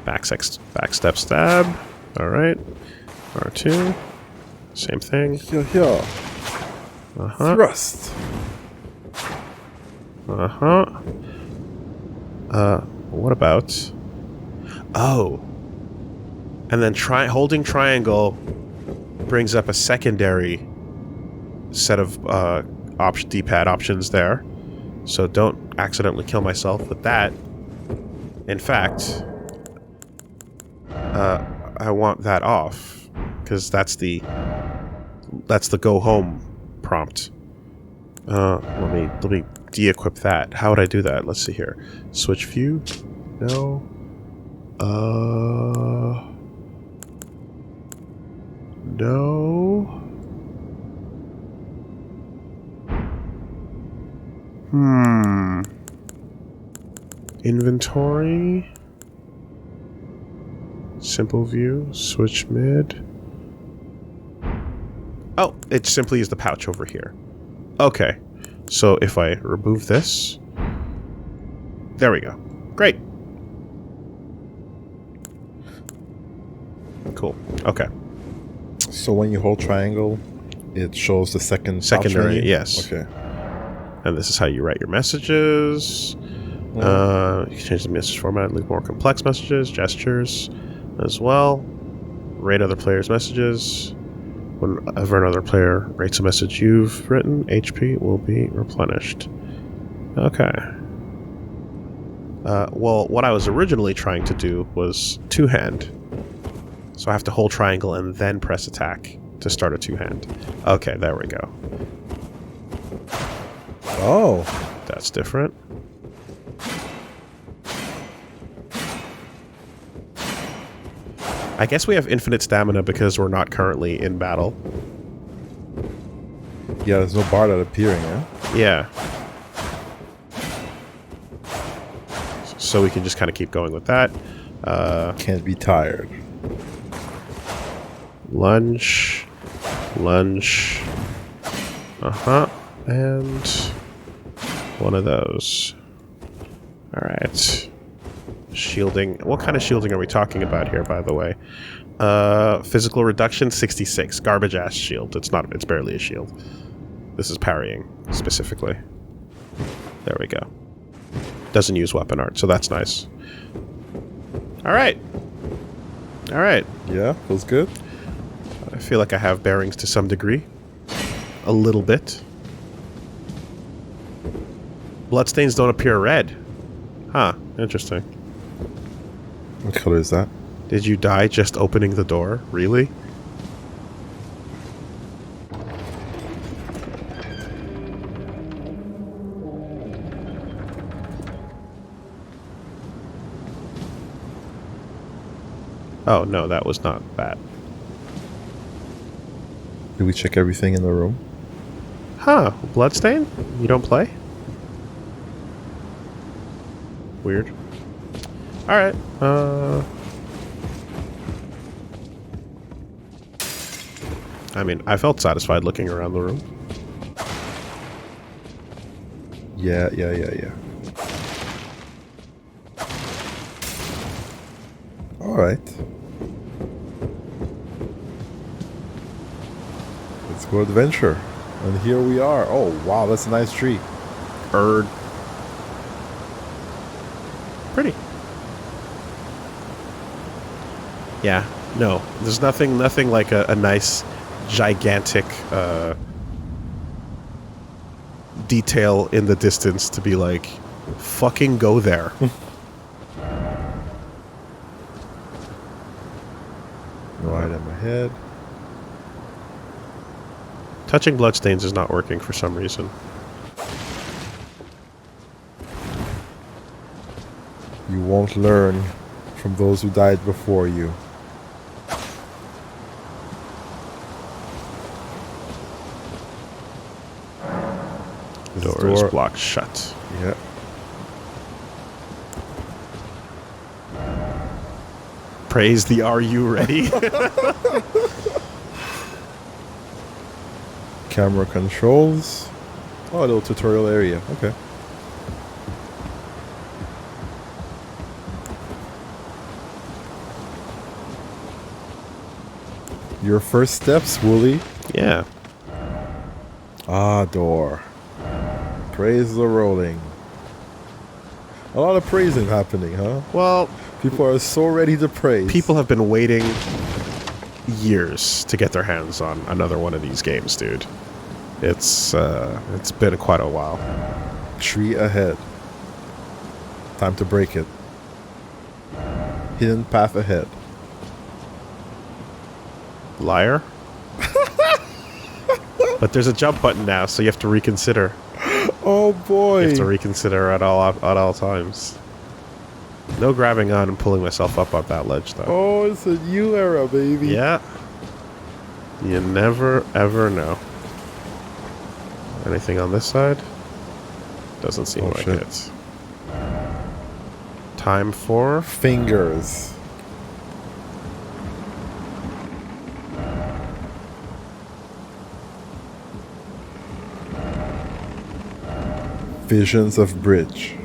Backstep stab. Alright. R2. Same thing. Here. Uh-huh. Thrust. Uh-huh. What about... Oh. And then holding triangle brings up a secondary set of D-pad options there. So don't accidentally kill myself with that. In fact, I want that off, because that's the go home prompt. Let me de-equip that. How would I do that? Let's see here. Switch view? No. No. Inventory. Simple view. Switch mid. Oh, it simply is the pouch over here. Okay. So if I remove this... There we go. Great. Cool. Okay. So when you hold triangle, it shows the Secondary, menu? yes. Okay. And this is how you write your messages. You can change the message format, leave more complex messages, gestures as well. Rate other players' messages. Whenever another player rates a message you've written, HP will be replenished. Okay. Well, what I was originally trying to do was two-hand. So I have to hold triangle and then press attack to start a two-hand. Okay, there we go. Oh. That's different. I guess we have infinite stamina because we're not currently in battle. Yeah, there's no bar that appearing, yeah? Yeah. So we can just kind of keep going with that. Can't be tired. Lunge. Lunge. Uh-huh. And one of those. Alright. Shielding. What kind of shielding are we talking about here, by the way? Physical reduction, 66. Garbage ass shield. It's barely a shield. This is parrying, specifically. There we go. Doesn't use weapon art, so that's nice. Alright. Alright. Yeah, feels good. I feel like I have bearings to some degree. A little bit. Bloodstains don't appear red. Huh, interesting. What color is that? Did you die just opening the door? Really? Oh, no, that was not that. Did we check everything in the room? Huh, Bloodstain? You don't play? Weird. Alright, I mean, I felt satisfied looking around the room. Yeah. Alright. Let's go adventure. And here we are. Oh, wow, that's a nice tree. Pretty. Yeah. No, there's nothing like a nice, gigantic detail in the distance to be like, fucking go there. No item ahead. Touching bloodstains is not working for some reason. You won't learn from those who died before you. This Door is blocked shut. Yeah. Praise the Are You Ready? Camera controls. Oh, a little tutorial area. Okay. Your first steps, Woolie. Yeah. Ah, door. Praise the rolling. A lot of praising happening, huh? Well, People are so ready to praise. people have been waiting years to get their hands on another one of these games, dude. It's been quite a while. Tree ahead. Time to break it. Hidden path ahead. Liar. But there's a jump button now, so you have to reconsider. Oh boy. You have to reconsider at all times. No grabbing on and pulling myself up on that ledge, though. Oh, it's a new era, baby. Yeah. You never, ever know. Anything on this side? Doesn't seem like shit. it. Time for... Fingers. Visions of bridge.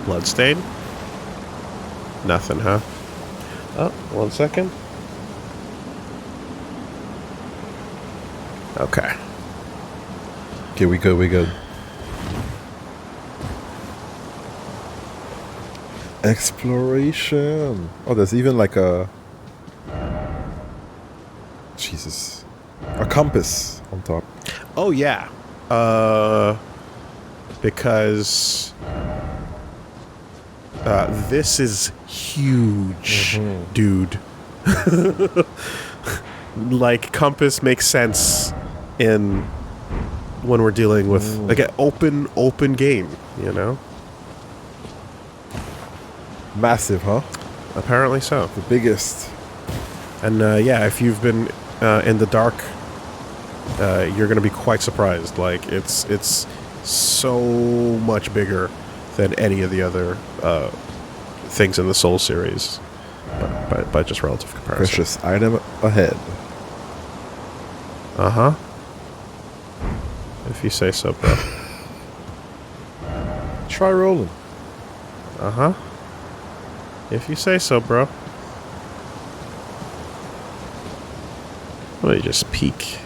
Bloodstain? Nothing, huh? Oh, 1 second. Okay. Okay, we good. Exploration. Oh, there's even like a... Jesus. A compass on top. Oh, yeah. Because... this is huge, dude. Like, compass makes sense in when we're dealing with like an open game, you know? Massive, huh? Apparently so. The biggest. And yeah, if you've been in the dark, you're gonna be quite surprised. Like, it's so much bigger than any of the other things in the Soul series, by just relative comparison. Precious item ahead. Uh-huh. If you say so, bro. Try rolling. Uh-huh. If you say so, bro. Let me just peek.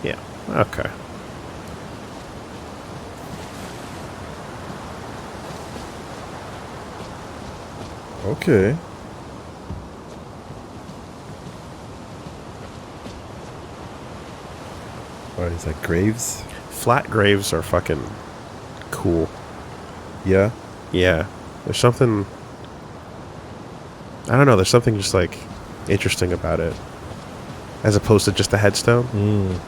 Yeah, okay. Okay. What is that, graves? Flat graves are fucking cool. Yeah. Yeah. There's something... I don't know, there's something just, like, interesting about it. As opposed to just a headstone.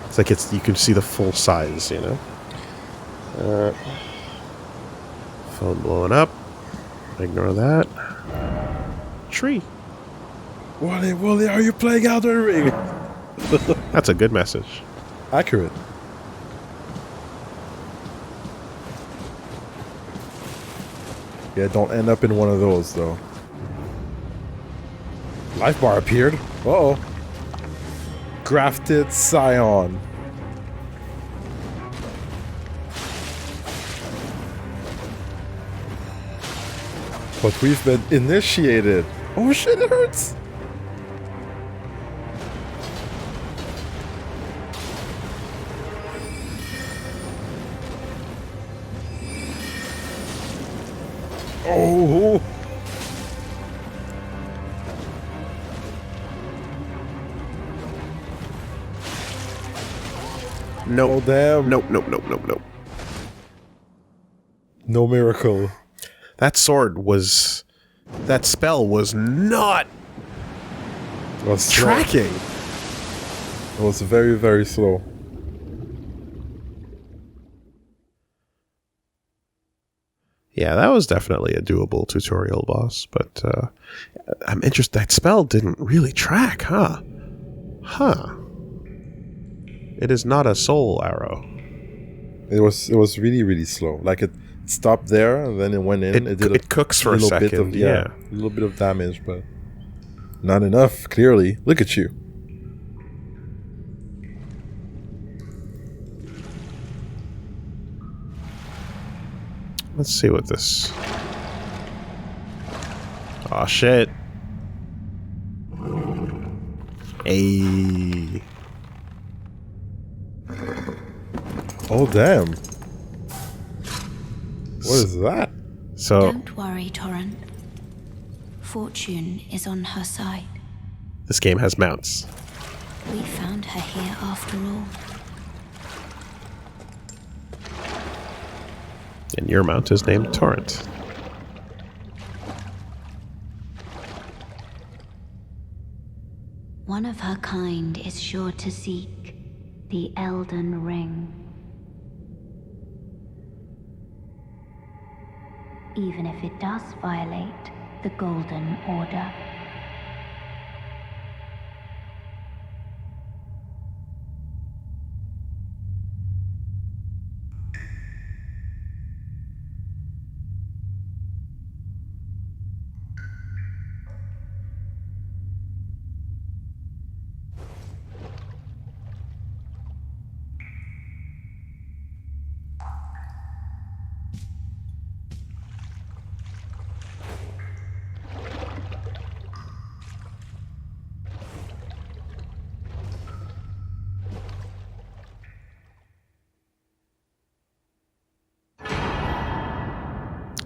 It's like you can see the full size, you know? Phone blowing up. Ignore that. Tree. Woolie, are you playing Elden Ring? That's a good message. Accurate. Yeah, don't end up in one of those, though. Life bar appeared. Uh-oh. Grafted Scion. But we've been initiated. Oh shit, it hurts. Oh. Nope. Oh damn. Nope. No miracle. That spell was not It was slow. tracking. It was very, very slow. Yeah, that was definitely a doable tutorial boss, but I'm interested. That spell didn't really track, huh? It is not a soul arrow. It was really, really slow. Like it stopped there and then it went in. It cooks for a little second. bit of yeah. a little bit of damage, but not enough. Clearly, look at you. Let's see what this. Oh shit. Hey. Oh damn! What is that? So Don't worry, Torrent. Fortune is on her side. this game has mounts. We found her here after all. And your mount is named Torrent. One of her kind is sure to seek the Elden Ring. Even if it does violate the Golden Order.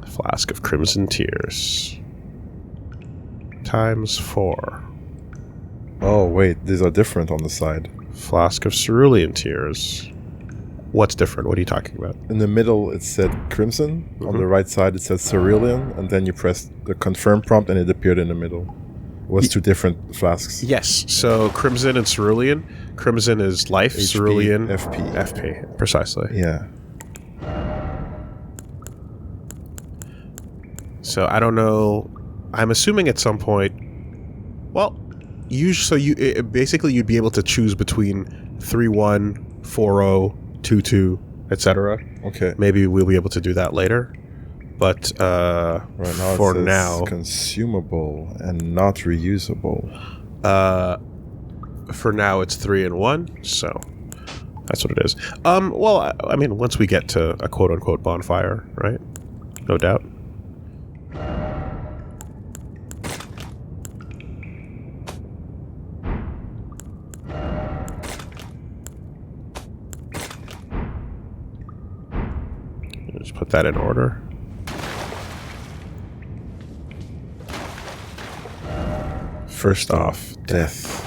Flask of Crimson Tears. ×4. Oh wait, these are different on the side. Flask of Cerulean Tears. What's different? What are you talking about? In the middle, it said Crimson. On the right side, it said Cerulean, and then you pressed the confirm prompt, and it appeared in the middle. It was two different flasks. Yes. So Crimson and Cerulean. Crimson is life. HP, Cerulean. FP. FP. Precisely. Yeah. So I don't know. I'm assuming at some point. Well, basically you'd be able to choose between 3-1, 4-0, 2-2, etc. Okay. Maybe we'll be able to do that later. But Right now, for it says now, consumable and not reusable. for now it's 3 and 1. So that's what it is. Well, I mean, once we get to a quote unquote bonfire, right? No doubt. Just put that in order. First off, death.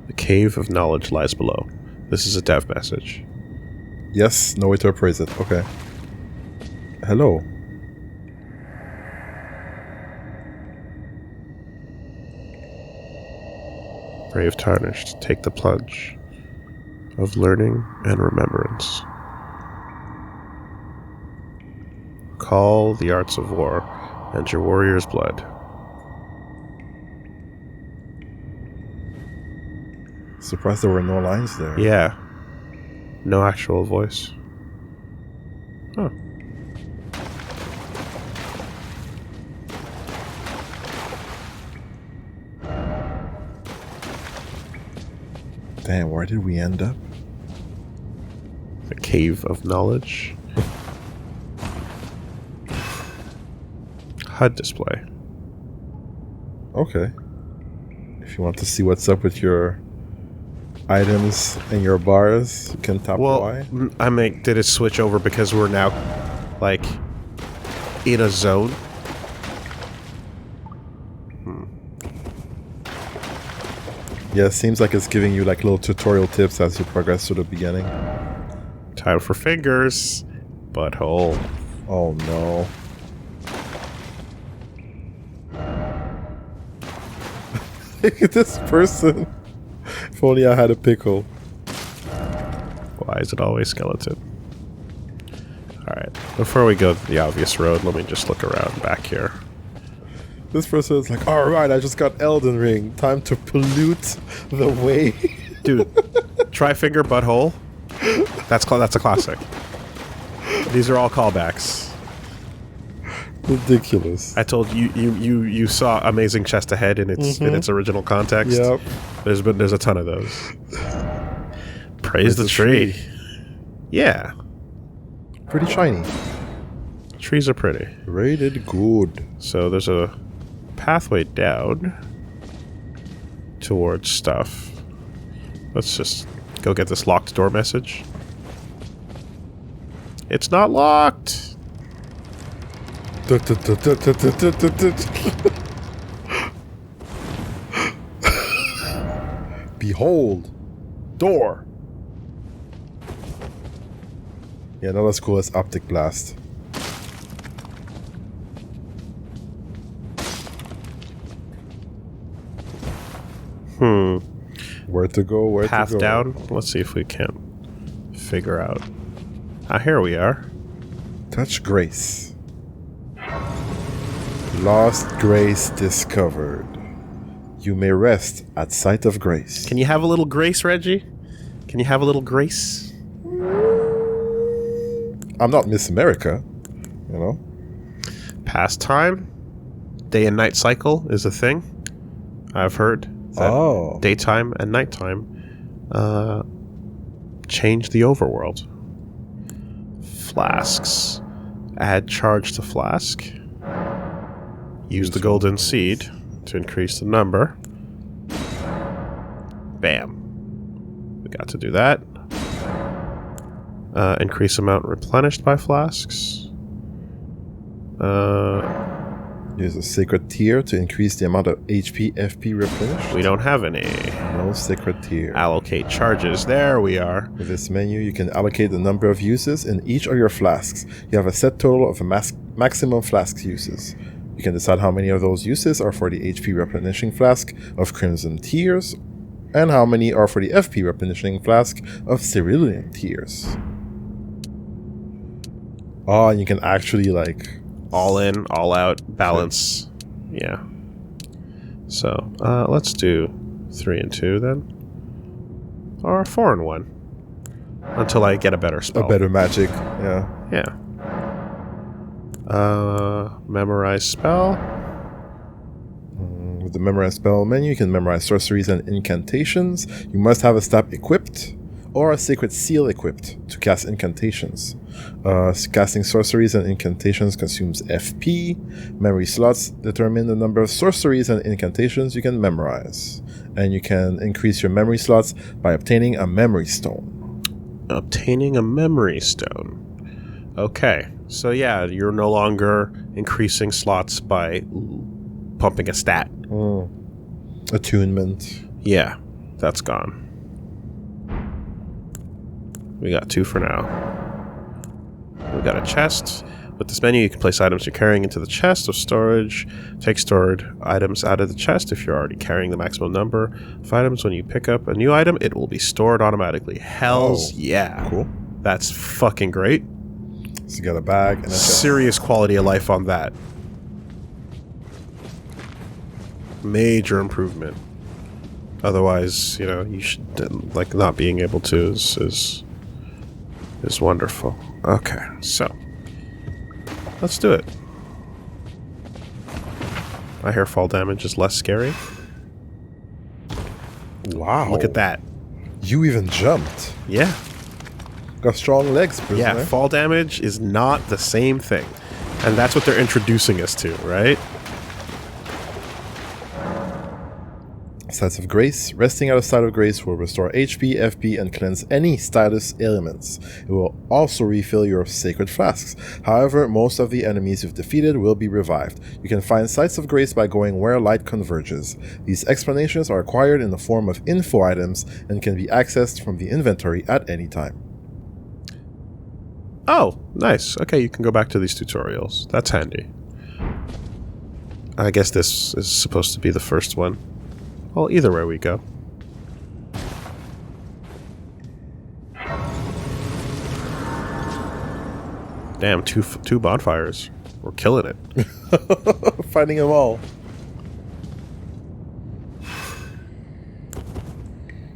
The cave of knowledge lies below. This is a dev message. Yes, no way to appraise it. Okay. Hello. Brave tarnished, take the plunge of learning and remembrance. Call the arts of war and your warrior's blood. Surprised there were no lines there. Yeah. No actual voice. Huh. Damn, where did we end up? The cave of knowledge. HUD display. Okay. If you want to see what's up with your items and your bars, you can tap Y. Did it switch over because we're now, like, in a zone? Yeah, it seems like it's giving you like little tutorial tips as you progress to the beginning. Time for fingers. Butthole. Oh no. Look at this person. If only I had a pickle. Why is it always skeleton? Alright, before we go the obvious road, let me just look around back here. This person is like, alright, I just got Elden Ring. Time to pollute the way. Dude, try finger butthole. That's a classic. These are all callbacks. Ridiculous. I told you you saw Amazing Chest Ahead in its original context. Yep. There's a ton of those. Praise the tree. Yeah. Pretty shiny. Trees are pretty. Rated good. So there's a pathway down towards stuff. Let's just go get this locked door message. It's not locked. Behold, door. Yeah, not as cool as Optic Blast. Where to go? Where Path to go? down. Let's see if we can figure out. Ah, here we are. Touch Grace. Lost Grace discovered. You may rest at sight of Grace. Can you have a little grace, Reggie? Can you have a little grace? I'm not Miss America, you know. Pastime. Day and night cycle is a thing. I've heard that daytime and nighttime change the overworld. Flasks. Add charge to flask. Use the golden seed to increase the number. Bam. We got to do that. Increase amount replenished by flasks. Use a sacred tier to increase the amount of HP, FP replenished. We don't have any. No sacred tier. Allocate charges. There we are. With this menu, you can allocate the number of uses in each of your flasks. You have a set total of a maximum flask uses. You can decide how many of those uses are for the HP replenishing flask of Crimson Tears, and how many are for the FP replenishing flask of Cerulean Tears. Oh, and you can actually like... All in, all out, balance. Yeah. So, let's do 3 and 2 then. Or 4 and 1. Until I get a better spell. A better magic, yeah. Yeah. Memorize spell. With the memorize spell menu, you can memorize sorceries and incantations. You must have a staff equipped or a sacred seal equipped to cast incantations. Casting sorceries and incantations consumes FP. Memory slots determine the number of sorceries and incantations you can memorize. And you can increase your memory slots by obtaining a memory stone. Obtaining a memory stone. Okay. So yeah, you're no longer increasing slots by pumping a stat. Attunement. Yeah, that's gone. We got 2 for now. We got a chest. With this menu, you can place items you're carrying into the chest of storage. Take stored items out of the chest if you're already carrying the maximum number of items. When you pick up a new item, it will be stored automatically. Hells yeah. Cool. That's fucking great. So you got a bag and a chest. Serious quality of life on that. Major improvement. Otherwise, you know, you should like not being able to is wonderful. Okay, so let's do it. I hear fall damage is less scary. Wow. Look at that. You even jumped. Yeah. Got strong legs, prisoner. Yeah, fall damage is not the same thing. And that's what they're introducing us to, right? Sites of Grace. Resting at a Site of Grace will restore HP, FP, and cleanse any status ailments. It will also refill your sacred flasks. However, most of the enemies you've defeated will be revived. You can find Sites of Grace by going where light converges. These explanations are acquired in the form of info items and can be accessed from the inventory at any time. Oh, nice. Okay, you can go back to these tutorials. That's handy. I guess this is supposed to be the first one. Well, either way we go. Damn, two bonfires. We're killing it. Finding them all.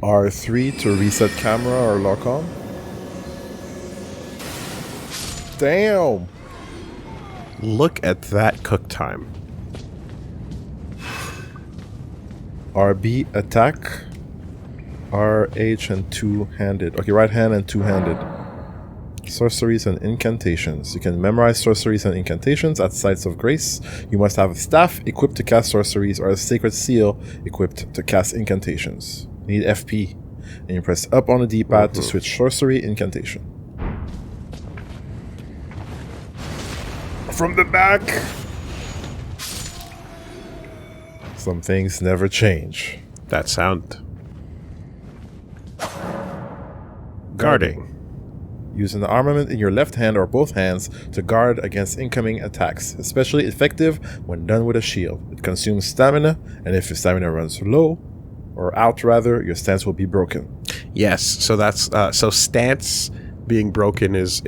R3 to reset camera or lock on. Damn! Look at that cook time. RB attack. RH and two-handed. Okay, right hand and two-handed. Sorceries and incantations. You can memorize sorceries and incantations at Sites of Grace. You must have a staff equipped to cast sorceries or a sacred seal equipped to cast incantations. You need FP. And you press up on the D-pad to switch sorcery incantation. From the back! Some things never change. That sound. Guarding. Use an armament in your left hand or both hands to guard against incoming attacks. Especially effective when done with a shield. It consumes stamina, and if your stamina runs low, or out rather, your stance will be broken. Yes, so that's so stance being broken is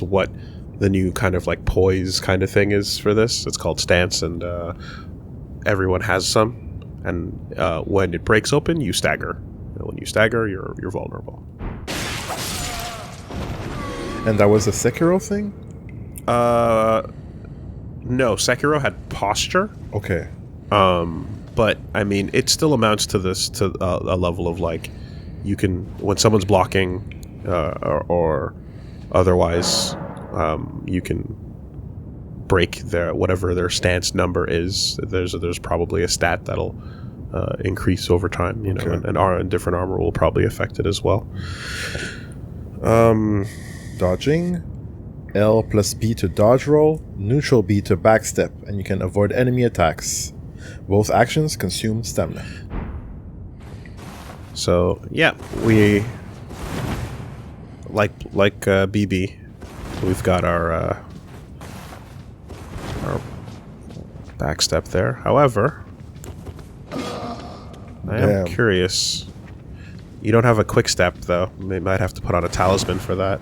what the new kind of like poise kind of thing is for this. It's called stance, and everyone has some. And when it breaks open, you stagger. And when you stagger, you're vulnerable. And that was a Sekiro thing? No, Sekiro had posture. Okay. But I mean, it still amounts to this a level of like, you can when someone's blocking, or otherwise, you can break their whatever their stance number is. There's probably a stat that'll increase over time, you know, Okay. and different armor will probably affect it as well. Dodging. L plus B to dodge roll. Neutral B to backstep, and you can avoid enemy attacks. Both actions consume stamina. So yeah, we like BB. We've got our backstep there. However, I am Damn. curious. You don't have a quick step though. They might have to put on a talisman for that.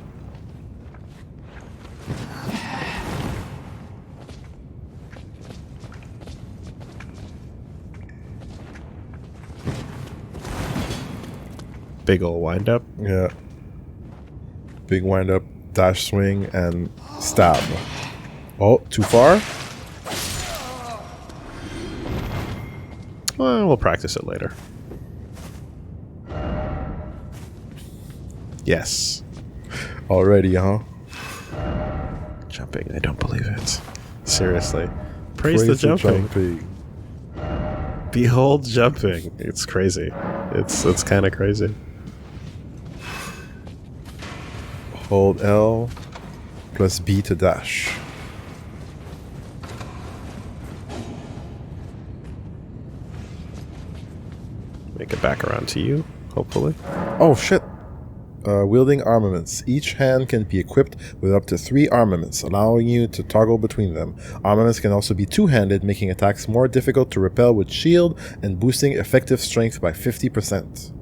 Big ol' wind up. Yeah. Big wind up, dash swing, and stab. Oh, too far? Well, we'll practice it later. Yes. Already, huh? Jumping. I don't believe it. Seriously. Praise the jumping. Behold jumping. It's crazy. It's kind of crazy. Hold L plus B to dash. Make it back around to you, hopefully. Oh, shit. Wielding armaments. Each hand can be equipped with up to 3 armaments, allowing you to toggle between them. Armaments can also be two-handed, making attacks more difficult to repel with shield and boosting effective strength by 50%.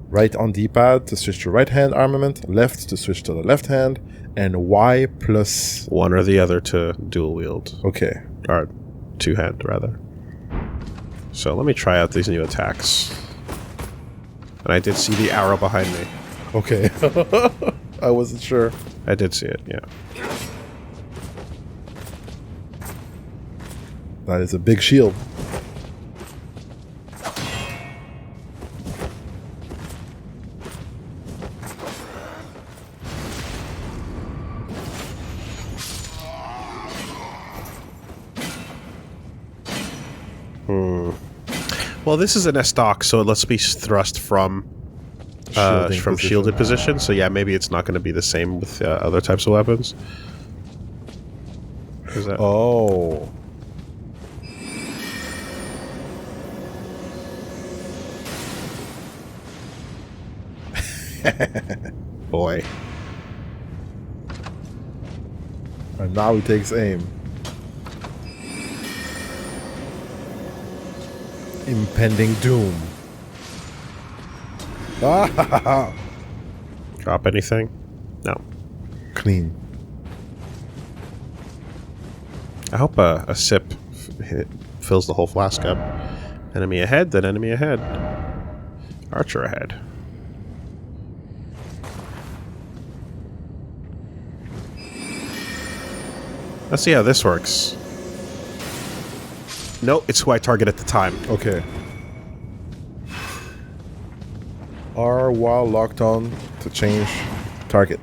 Right on D-pad to switch to right hand armament, left to switch to the left hand, and Y plus... One or the other to dual wield. Okay. Or two-hand, rather. So let me try out these new attacks. And I did see the arrow behind me. Okay. I wasn't sure. I did see it, yeah. That is a big shield. Well, this is an S-Dock, so it lets me thrust from shielded position. So yeah, maybe it's not going to be the same with other types of weapons. Is that? Oh. Boy. And now he takes aim. Impending doom. Ah! Drop anything? No. Clean. I hope a sip fills the whole flask up. Enemy ahead, then enemy ahead. Archer ahead. Let's see how this works. Nope, it's who I target at the time. Okay. R while locked on to change target.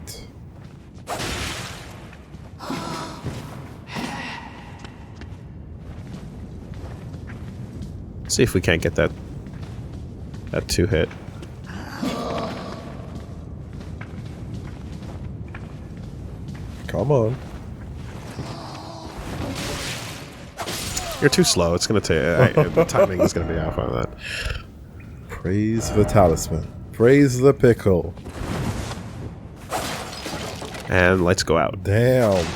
See if we can't get that 2-hit. Come on. You're too slow. It's gonna take. The timing is gonna be off on that. Praise the talisman. Praise the pickle. And lights go out. Damn.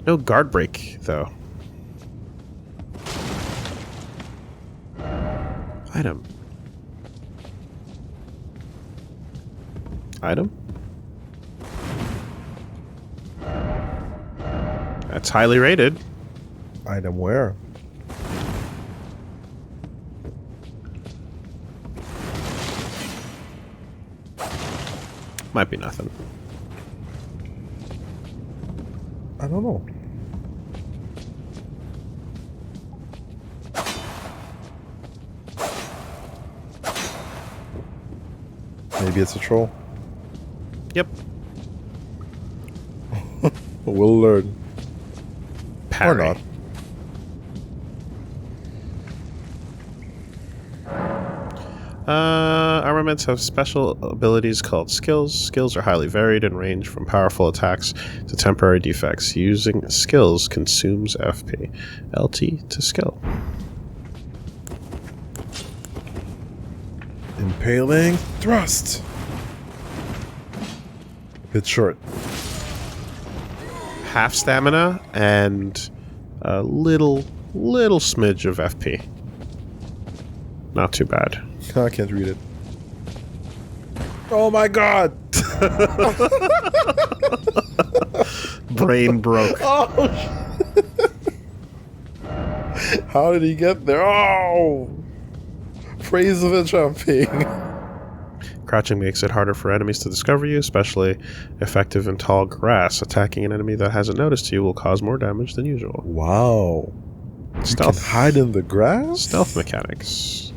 No guard break though. Item. That's highly rated. Item where? Might be nothing. I don't know. Maybe it's a troll. Yep. We'll learn. Parry. Or not. Armaments have special abilities called skills. Skills are highly varied and range from powerful attacks to temporary defects. Using skills consumes FP. LT to skill. Impaling thrust. Bit short. Half stamina and a little smidge of FP. Not too bad. I can't read it. Oh my god! Brain broke. Oh! How did he get there? Oh! Praise the jumping. Crouching makes it harder for enemies to discover you, especially effective in tall grass. Attacking an enemy that hasn't noticed you will cause more damage than usual. Wow. Stealth. You can hide in the grass? Stealth mechanics.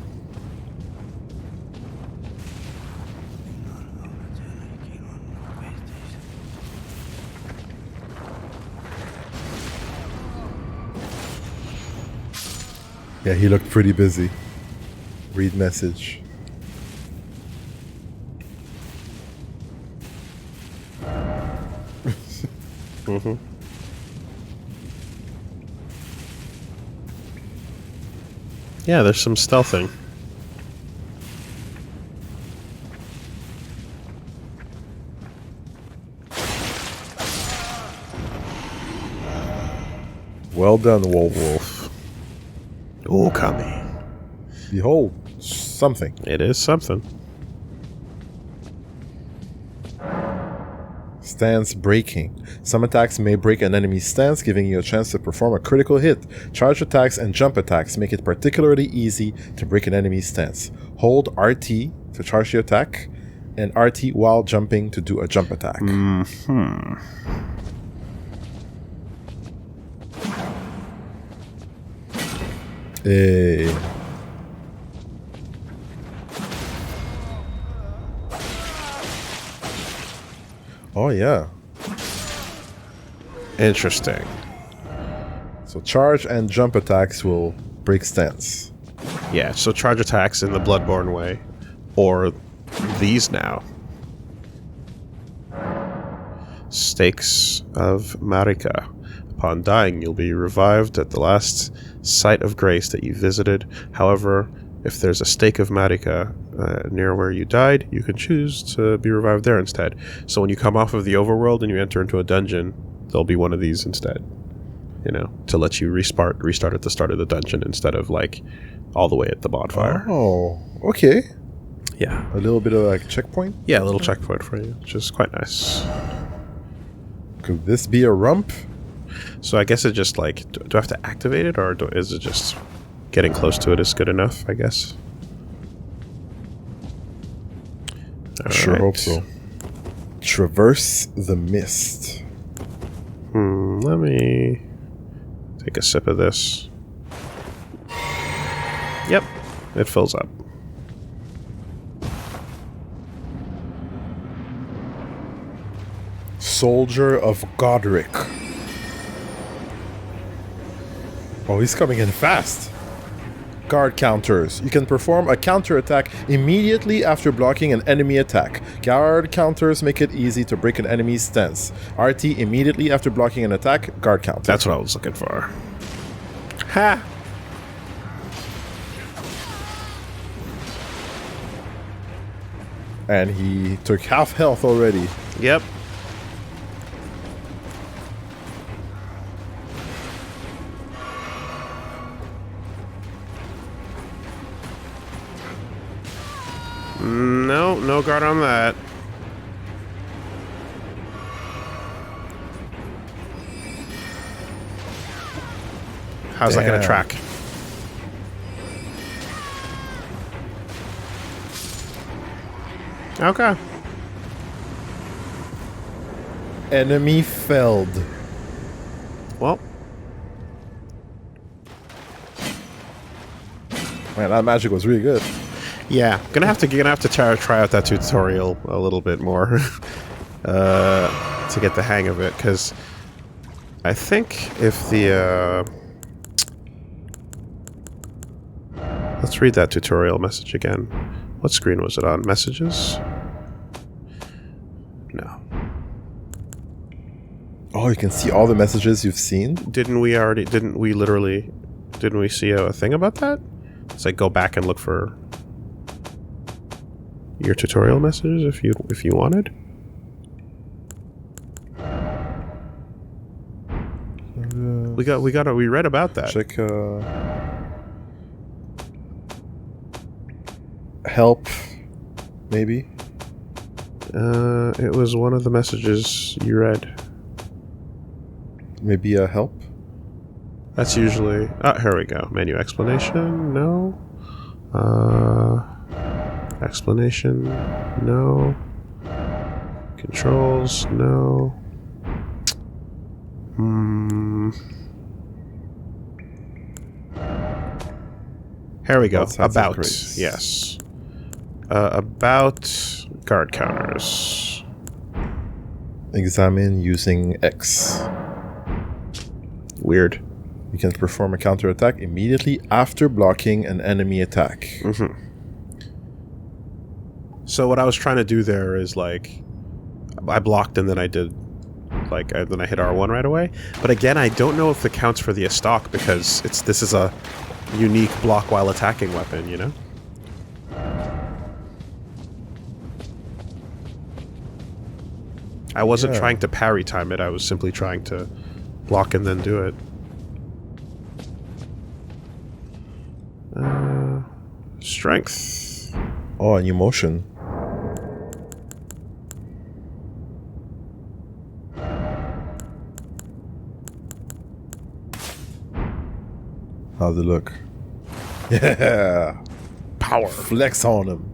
Yeah, he looked pretty busy. Read message. Mm-hmm. Yeah, there's some stealthing. Well done, Wolf. Wolf. Oh, Kami. Behold, something. It is something. Stance breaking. Some attacks may break an enemy's stance, giving you a chance to perform a critical hit. Charge attacks and jump attacks make it particularly easy to break an enemy's stance. Hold RT to charge the attack, and RT while jumping to do a jump attack. Hey. Oh yeah. Interesting. So charge and jump attacks will break stance. Yeah, so charge attacks in the Bloodborne way. Or these now. Stakes of Marika. Upon dying, you'll be revived at the last site of grace that you visited. However, if there's a stake of Marika near where you died, you can choose to be revived there instead. So when you come off of the overworld and you enter into a dungeon, there'll be one of these instead. You know, to let you restart at the start of the dungeon instead of like all the way at the bonfire. Oh, okay. Yeah. A little bit of like checkpoint. Yeah, a little checkpoint for you, which is quite nice. Could this be a rump? So I guess it just like, do I have to activate it, or is it just getting close to it is good enough, I guess? Sure hope so. Traverse the mist. Let me take a sip of this. Yep, it fills up. Soldier of Godric. Oh, he's coming in fast. Guard counters. You can perform a counter attack immediately after blocking an enemy attack. Guard counters make it easy to break an enemy's stance. RT immediately after blocking an attack. Guard counter. That's what I was looking for. Ha! And he took half health already. Yep. No guard on that. How's that gonna Damn. track? Okay. Enemy felled. Well, Man, that magic was really good. yeah, gonna have to try out that tutorial a little bit more to get the hang of it, because I think if the let's read that tutorial message again. What screen was it on? Messages? No. Oh, you can see all the messages you've seen? Didn't we see a thing about that? It's like go back and look for your tutorial messages if you wanted. We read about that. Check help, maybe? It was one of the messages you read. Maybe a help? That's usually... Oh, here we go. Menu explanation? No. Explanation? No. Controls? No. Here we go. About. Yes. About guard counters. Examine using X. Weird. You can perform a counter attack immediately after blocking an enemy attack. Mm-hmm. So what I was trying to do there is like, I blocked and then I did, like, then I hit R1 right away. But again, I don't know if it counts for the Estoc because this is a unique block while attacking weapon, you know? I wasn't trying to parry time it. I was simply trying to block and then do it. Strength. Oh, a new motion. How's it look? Yeah! Power. Flex on him.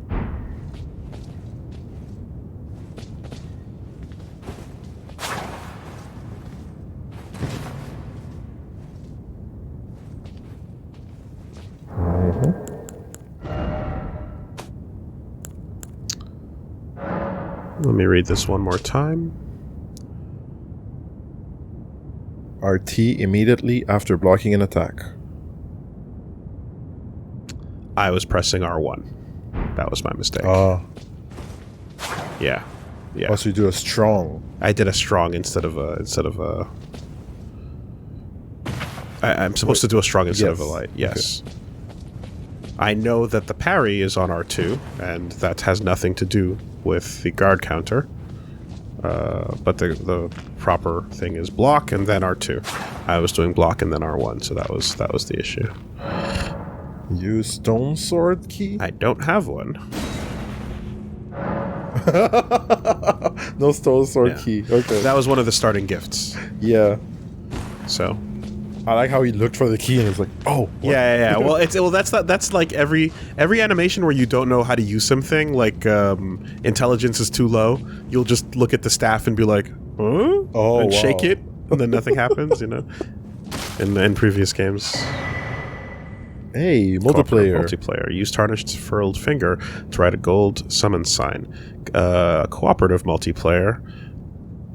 Let me read this one more time. RT immediately after blocking an attack. I was pressing R1. That was my mistake. Yeah. Yeah. Also, you do a strong. I did a strong instead of a I'm supposed to do a strong instead of a light. Yes. Okay. I know that the parry is on R2, and that has nothing to do with the guard counter. But the proper thing is block and then R2. I was doing block and then R1, so that was the issue. Use stone sword key? I don't have one. No stone sword key. Okay. That was one of the starting gifts. Yeah. So I like how he looked for the key and was like, "Oh, what?" yeah." Well, that's like every animation where you don't know how to use something, like intelligence is too low. You'll just look at the staff and be like, "Huh?" and shake it, and then nothing happens. You know, in previous games. Hey, multiplayer. Use tarnished furled finger to write a gold summon sign. Cooperative multiplayer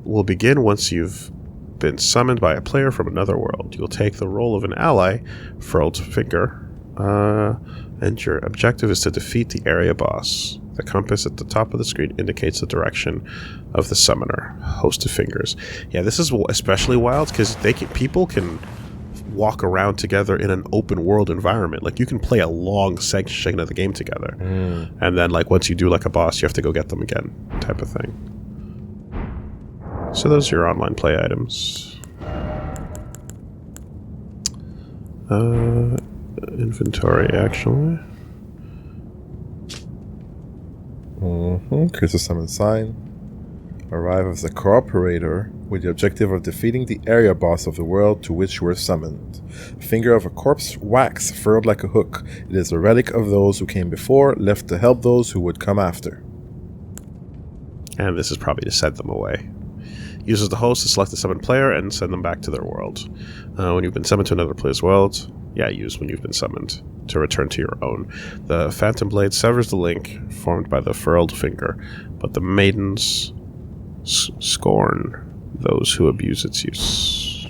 will begin once you've been summoned by a player from another world. You'll take the role of an ally, furled finger, and your objective is to defeat the area boss. The compass at the top of the screen indicates the direction of the summoner. Host of fingers. Yeah, this is especially wild because people can walk around together in an open world environment. Like, you can play a long section of the game together, and then like once you do like a boss, you have to go get them again, type of thing. So those are your online play items. Inventory, actually. Create a summon sign. Arrive as a cooperator with the objective of defeating the area boss of the world to which you were summoned. Finger of a corpse wax furled like a hook. It is a relic of those who came before, left to help those who would come after. And this is probably to send them away. Uses the host to select the summoned player and send them back to their world. When you've been summoned to another player's world, use when you've been summoned to return to your own. The Phantom Blade severs the link formed by the furled finger, but the maidens scorn those who abuse its use.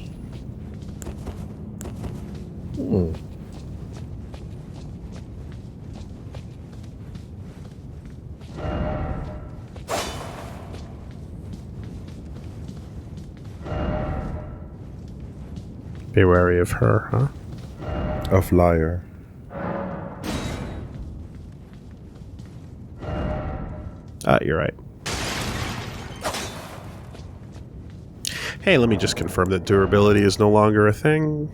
Be wary of her, huh? Of liar. You're right. Hey, let me just confirm that durability is no longer a thing.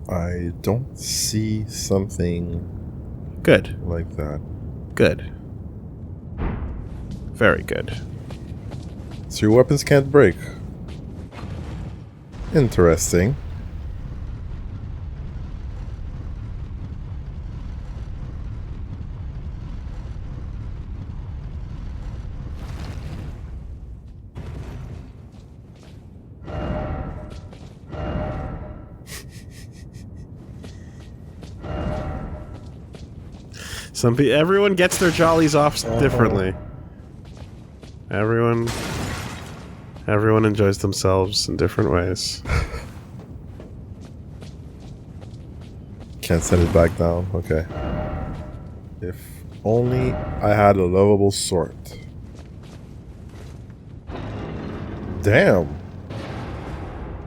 I don't see something good like that. Good. Very good. So your weapons can't break. Interesting. Everyone gets their jollies off differently. Everyone enjoys themselves in different ways. Can't send it back down. Okay. If only I had a lovable sword. Damn.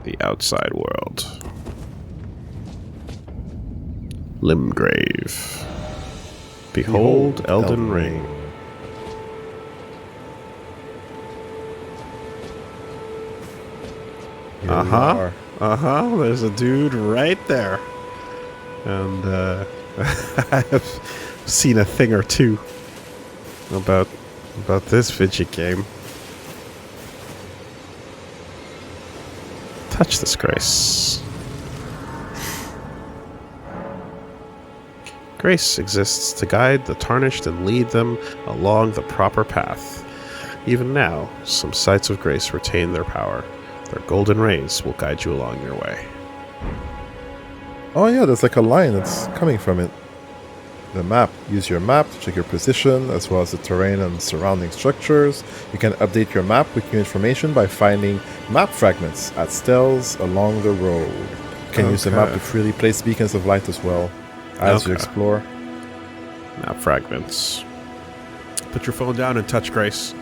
The outside world. Limgrave. Behold Elden Ring. There's a dude right there. And I've seen a thing or two about this fidget game. Touch this, Grace. Grace exists to guide the tarnished and lead them along the proper path. Even now, some sites of grace retain their power. Their golden rays will guide you along your way. Oh yeah, there's like a line that's coming from it. The map. Use your map to check your position as well as the terrain and surrounding structures. You can update your map with new information by finding map fragments at stells along the road. You can use the map to freely place beacons of light as well as you explore. Map fragments. Put your phone down and touch Grace.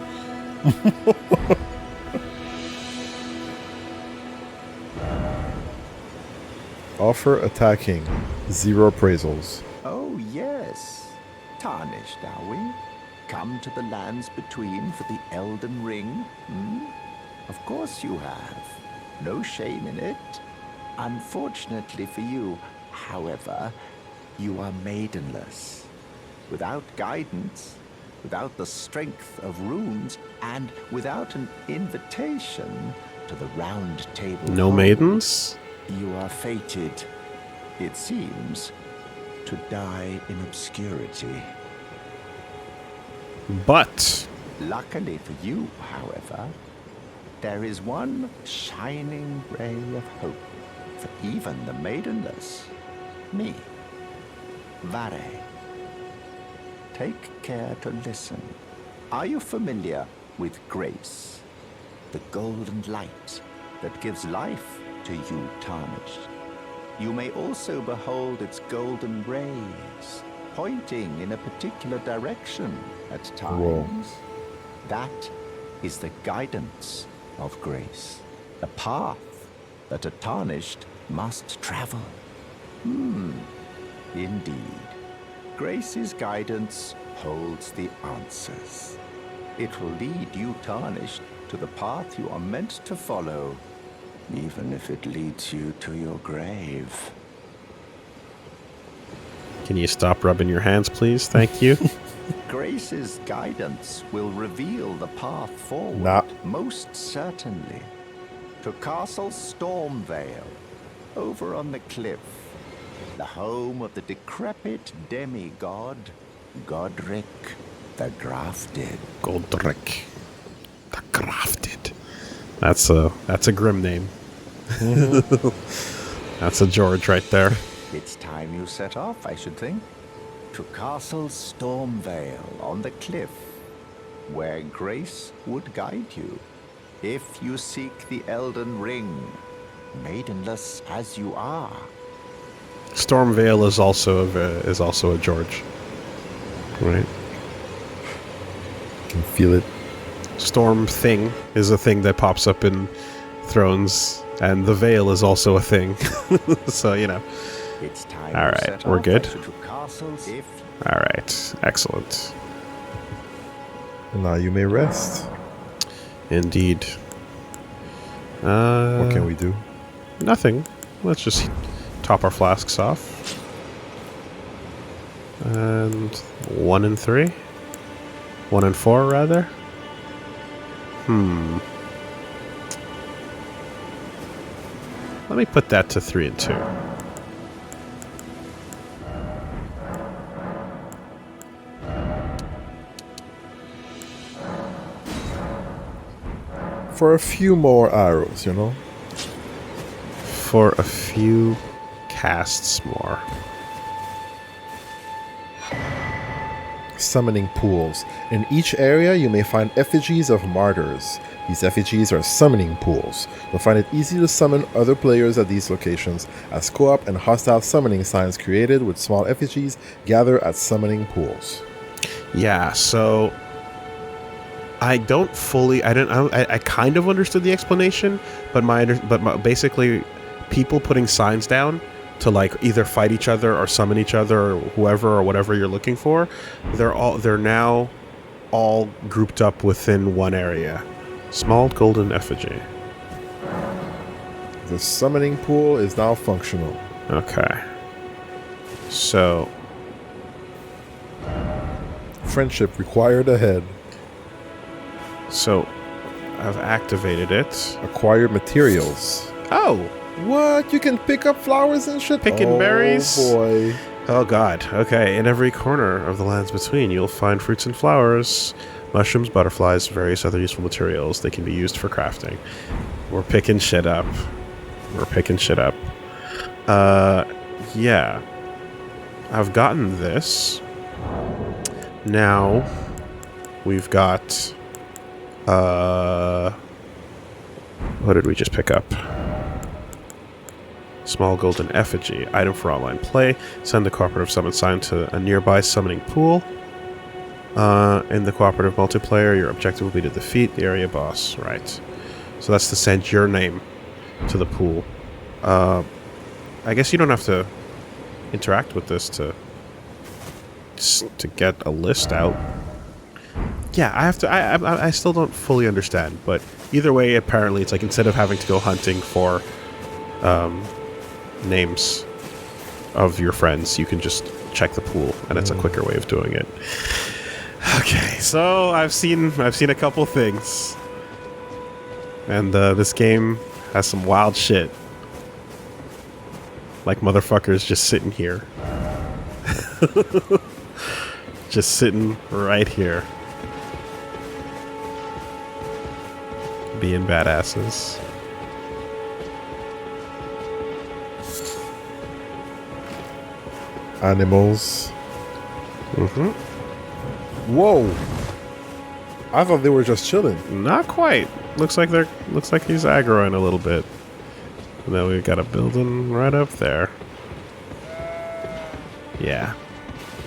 Offer attacking. 0 appraisals. Oh, yes. Tarnished, are we? Come to the lands between for the Elden Ring? Hmm? Of course you have. No shame in it. Unfortunately for you, however, you are maidenless. Without guidance, without the strength of runes, and without an invitation to the round table. No maidens? You are fated, it seems, to die in obscurity. But Luckily for you, however, there is one shining ray of hope for even the maidenless. Me. Vare. Take care to listen. Are you familiar with grace? The golden light that gives life to you tarnished. You may also behold its golden rays, pointing in a particular direction at times. That is the guidance of grace, a path that a tarnished must travel. Indeed. Grace's guidance holds the answers. It will lead you tarnished to the path you are meant to follow, even if it leads you to your grave. can you stop rubbing your hands, please? Thank you. Grace's guidance will reveal the path forward, most certainly, to Castle Stormvale, over on the cliff, the home of the decrepit demigod, Godric the Grafted. Goldrick. The Grafted. That's a grim name. That's a George right there. It's time you set off, I should think, to Castle Stormvale on the cliff, where Grace would guide you, if you seek the Elden Ring, maidenless as you are. Stormvale is also a George. Right? You can feel it. Storm thing is a thing that pops up in Thrones, and the Veil is also a thing. So, you know. It's time all you right, set we're off good. to castles if All right, excellent. Now you may rest. Indeed. What can we do? Nothing. Let's just top our flasks off. And 1 and 3? 1 and 4, rather? Let me put that to 3 and 2. For a few more arrows, you know? For a few casts more. Summoning pools. In each area, you may find effigies of martyrs. These effigies are summoning pools. You'll find it easy to summon other players at these locations, as co-op and hostile summoning signs created with small effigies gather at summoning pools. Yeah, so I don't fully. I kind of understood the explanation, but basically, people putting signs down to like either fight each other or summon each other or whoever or whatever you're looking for, they're now all grouped up within one area. Small golden effigy. The summoning pool is now functional. Okay. So Friendship required ahead. So I've activated it. Acquired materials. Oh, What? You can pick up flowers and shit? Picking berries? Oh boy. oh god. Okay, in every corner of the lands between, you'll find fruits and flowers, mushrooms, butterflies, various other useful materials. They can be used for crafting. We're picking shit up. Yeah. I've gotten this. Now, we've got... what did we just pick up? Small golden effigy. Item for online play. Send the cooperative summon sign to a nearby summoning pool. In the cooperative multiplayer, your objective will be to defeat the area boss. Right. So that's to send your name to the pool. I guess you don't have to interact with this to get a list out. Yeah, I have to. I still don't fully understand, but either way, apparently, it's like instead of having to go hunting for names of your friends, you can just check the pool, and it's a quicker way of doing it. Okay, so I've seen a couple things, and this game has some wild shit, like motherfuckers just sitting here, just sitting right here. Being badasses. Animals. Mm-hmm. Whoa! I thought they were just chilling. Not quite. Looks like he's aggroing a little bit. And then we've got a building right up there. Yeah.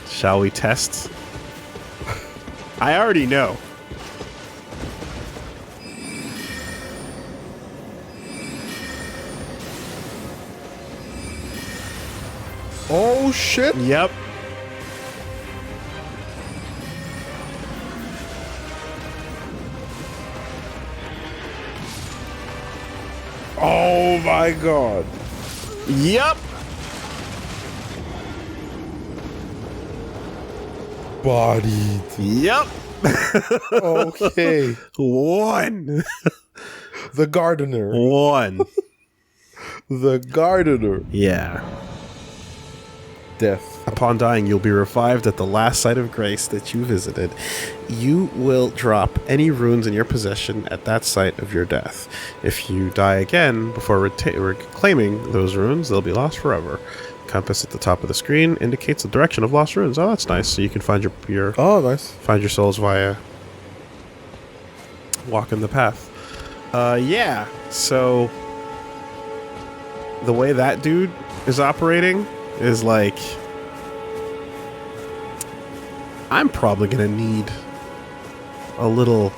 Shall we test? I already know. Oh shit! Yep. Oh my god! Yep. Bodied. Yep. Okay. One. The gardener. One. The gardener. Yeah. Death. Upon dying, you'll be revived at the last site of grace that you visited. You will drop any runes in your possession at that site of your death. If you die again before reclaiming those runes, they'll be lost forever. The compass at the top of the screen indicates the direction of lost runes. Oh, that's nice. So you can find your Oh, nice. find your souls via walking the path. Yeah. So the way that dude is operating is like, I'm probably gonna need a little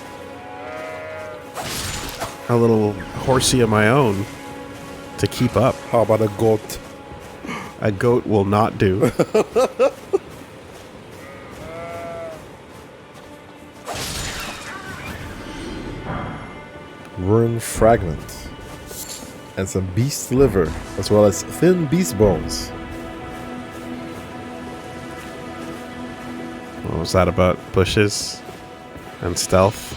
horsey of my own to keep up. How about a goat? A goat will not do. Rune fragment. And some beast liver, as well as thin beast bones. What was that about? Bushes and stealth?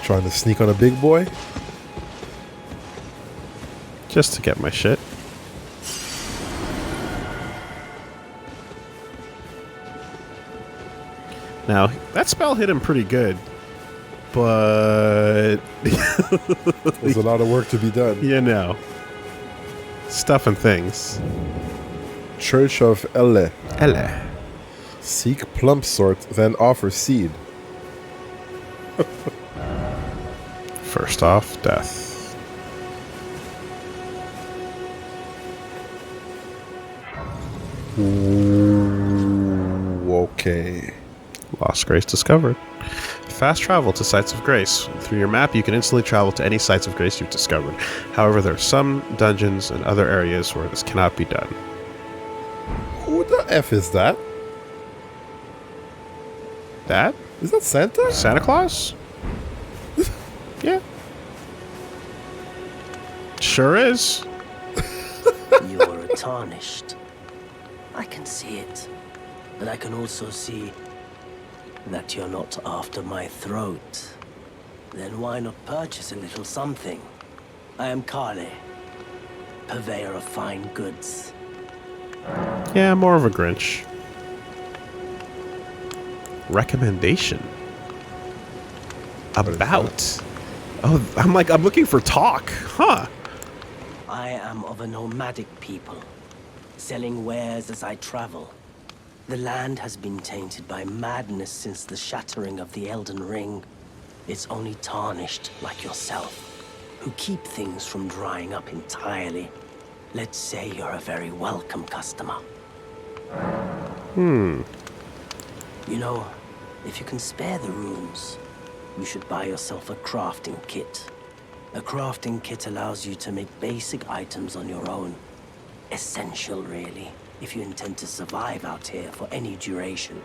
Trying to sneak on a big boy? Just to get my shit. Now, that spell hit him pretty good, but... There's a lot of work to be done. You know. Stuff and things. Church of Elle. Elle. Seek plump sort, then offer seed. First off, death. Ooh, okay. Lost Grace discovered. Fast travel to sites of grace. Through your map, you can instantly travel to any sites of grace you've discovered. However, there are some dungeons and other areas where this cannot be done. Who the F is that? That? Is that Santa? Santa Claus? Yeah. Sure is. You're tarnished. I can see it. But I can also see that you're not after my throat. Then why not purchase a little something? I am Kale, purveyor of fine goods. Yeah, more of a Grinch. Recommendation. About. Oh, I'm looking for talk. Huh. I am of a nomadic people, selling wares as I travel. The land has been tainted by madness since the shattering of the Elden Ring. It's only tarnished like yourself, who keep things from drying up entirely. Let's say you're a very welcome customer. You know, if you can spare the runes, you should buy yourself a crafting kit. A crafting kit allows you to make basic items on your own. Essential, really, if you intend to survive out here for any duration.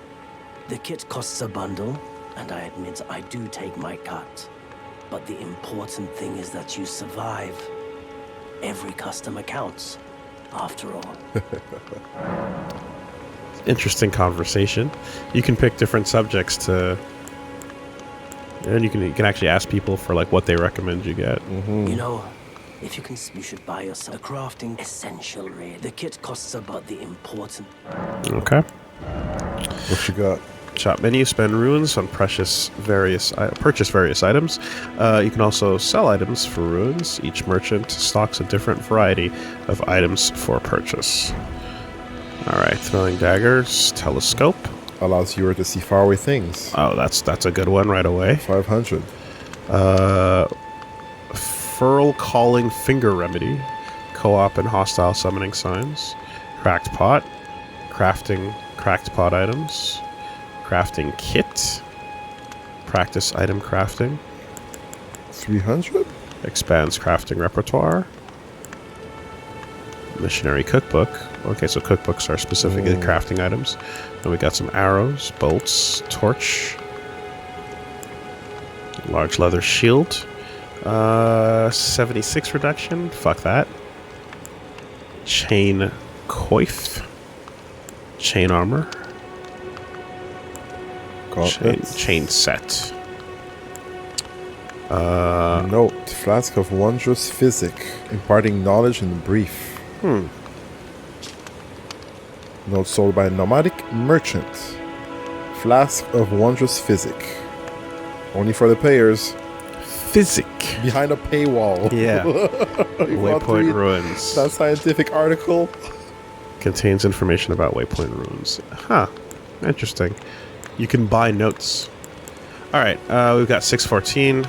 The kit costs a bundle, and I admit I do take my cut. But the important thing is that you survive. Every customer counts, after all. Interesting conversation. You can pick different subjects to, and you can actually ask people for like what they recommend you get. You know, if you can, you should buy yourself a crafting essential, really. The kit costs about the important. Okay. What you got? Shop menu, spend runes on purchase various items. You can also sell items for runes. Each merchant stocks a different variety of items for purchase. All right, throwing daggers, telescope. Allows you to see faraway things. Oh, that's a good one right away. 500. Furl calling finger remedy, co-op and hostile summoning signs. Cracked pot, crafting cracked pot items. Crafting kit. Practice item crafting. 300. Expands crafting repertoire. Missionary cookbook. Okay, so cookbooks are specifically crafting items. Then we got some arrows, bolts, torch. Large leather shield. 76 reduction. Fuck that. Chain coif. Chain armor. Chain set. Note, flask of wondrous physic, imparting knowledge in brief. Note sold by a nomadic merchant. Flask of wondrous physic. Only for the players. Physic. Behind a paywall. Yeah. You want to read Waypoint ruins. that scientific article? Contains information about waypoint runes. Huh. Interesting. You can buy notes. All right. We've got 614.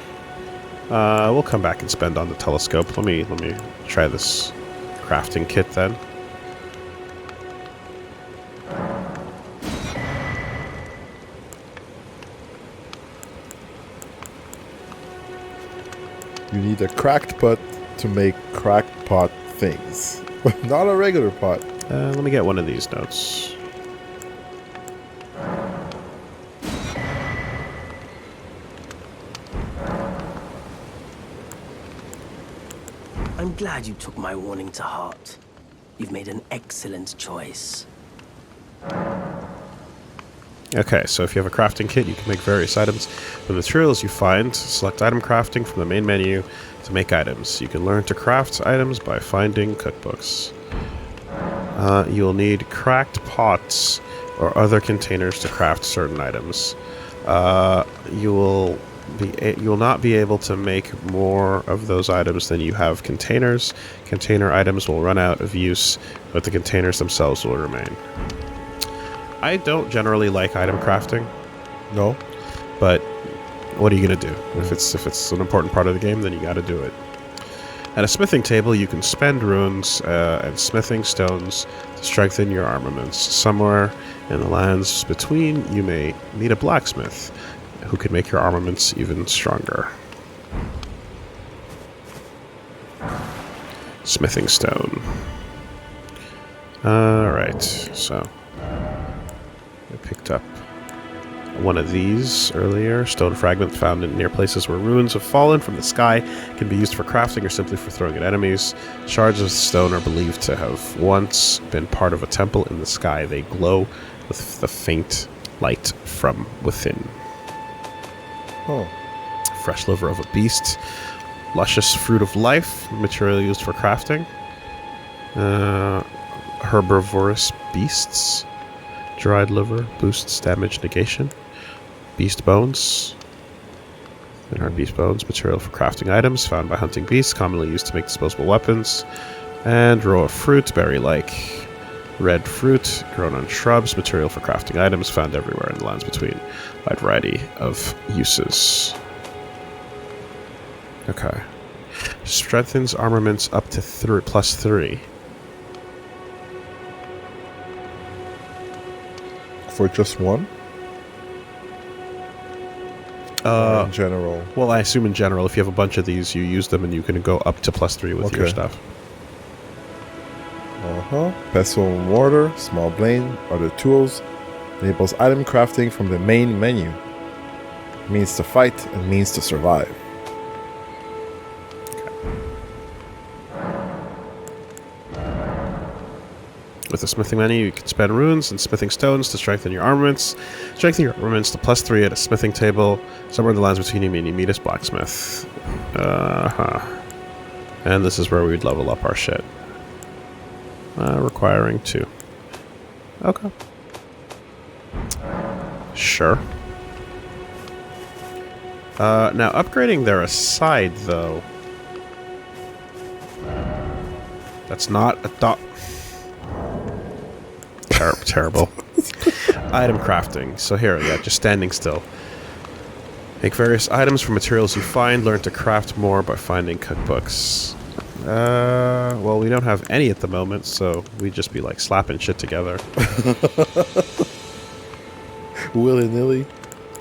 We'll come back and spend on the telescope. Let me try this crafting kit then. You need a cracked pot to make cracked pot things. Not a regular pot. Let me get one of these notes. I'm glad you took my warning to heart. You've made an excellent choice. Okay, so if you have a crafting kit, you can make various items from the materials you find. Select item crafting from the main menu to make items. You can learn to craft items by finding cookbooks. You will need cracked pots or other containers to craft certain items. You will not be able to make more of those items than you have containers. Container items will run out of use, but the containers themselves will remain. I don't generally like item crafting. No. But what are you going to do? If it's an important part of the game, then you got to do it. At a smithing table, you can spend runes and smithing stones to strengthen your armaments. Somewhere in the lands between, you may meet a blacksmith who can make your armaments even stronger. Smithing stone. Alright, so I picked up one of these earlier. Stone fragment found in near places where runes have fallen from the sky can be used for crafting or simply for throwing at enemies. Shards of stone are believed to have once been part of a temple in the sky. They glow with the faint light from within. Oh. Fresh liver of a beast. Luscious fruit of life. Material used for crafting. herbivorous beasts. Dried liver boosts damage negation. Beast bones. And hard beast bones, material for crafting items found by hunting beasts, commonly used to make disposable weapons. And row of fruit, berry-like. Red fruit, grown on shrubs, material for crafting items, found everywhere in the lands between. Wide variety of uses. Okay. Strengthens armaments up to +3. For just one? Or in general? Well, I assume in general, if you have a bunch of these, you use them and you can go up to +3 with your stuff. Pestle and mortar, small blade, other tools. Enables item crafting from the main menu. Means to fight and means to survive. With the smithing menu, you can spend runes and smithing stones to strengthen your armaments. Strengthen your armaments to +3 at a smithing table. Somewhere in the lands between you and you meet a blacksmith. And this is where we'd level up our shit. Requiring 2. Okay. Sure. Now, upgrading their aside, though. That's not a thought. Terrible. Item crafting. So here, yeah, just standing still. Make various items from materials you find. Learn to craft more by finding cookbooks. Well, we don't have any at the moment, so we'd just be like slapping shit together. Willy-nilly.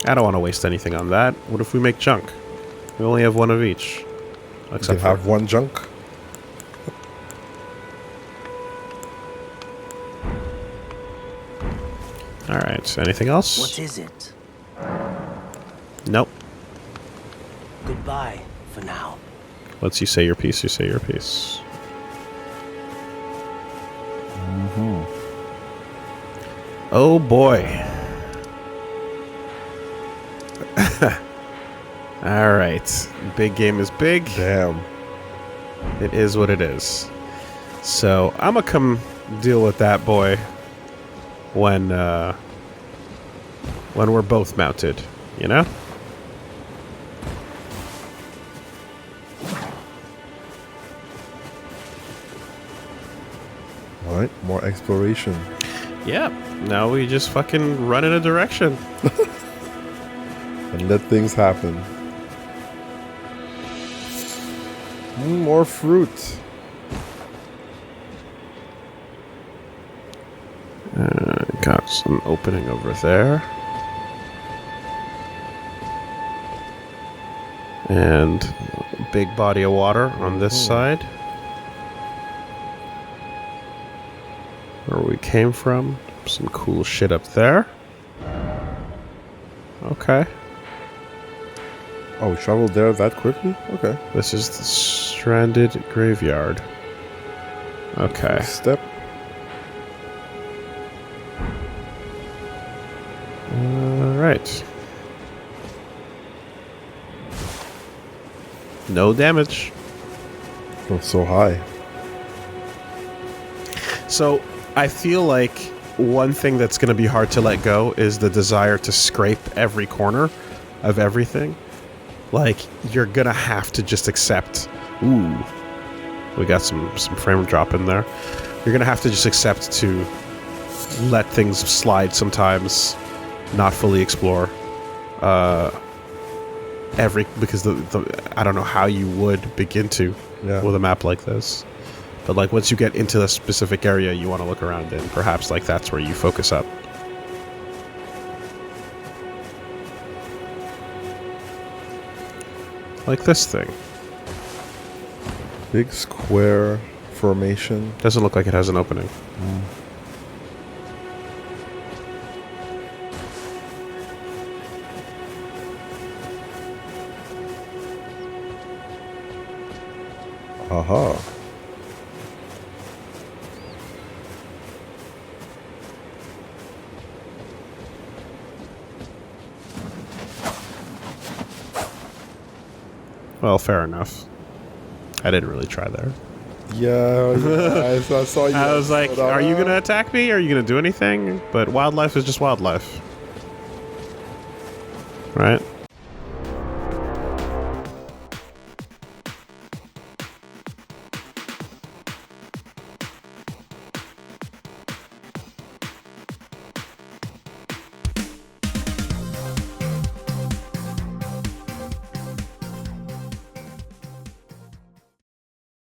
I don't want to waste anything on that. What if we make junk? We only have one of each. You can have one junk. Alright, anything else? What is it? Nope. Goodbye for now. Once you say your piece, you say your piece. Oh boy. Alright. Big game is big. Damn. It is what it is. So, I'm gonna come deal with that boy when we're both mounted, you know? Alright, more exploration. Yeah, now we just fucking run in a direction. And let things happen. More fruit. Got some opening over there. And a big body of water on this side. Where we came from. Some cool shit up there. Okay. Oh, we traveled there that quickly? Okay. This is the stranded graveyard. Okay. Step. Alright. No damage. Oh, so high. So, I feel like one thing that's going to be hard to let go is the desire to scrape every corner of everything. Like, you're going to have to just accept... Ooh. We got some frame drop in there. You're going to have to just accept to let things slide sometimes, not fully explore. Because the I don't know how you would begin to with a map like this. But like once you get into the specific area you want to look around in, perhaps like that's where you focus up. Like this thing. Big square formation. Doesn't look like it has an opening. Aha. Well, fair enough. I didn't really try there. Yeah, I saw you. I was like, are you going to attack me? Are you going to do anything? But wildlife is just wildlife. Right?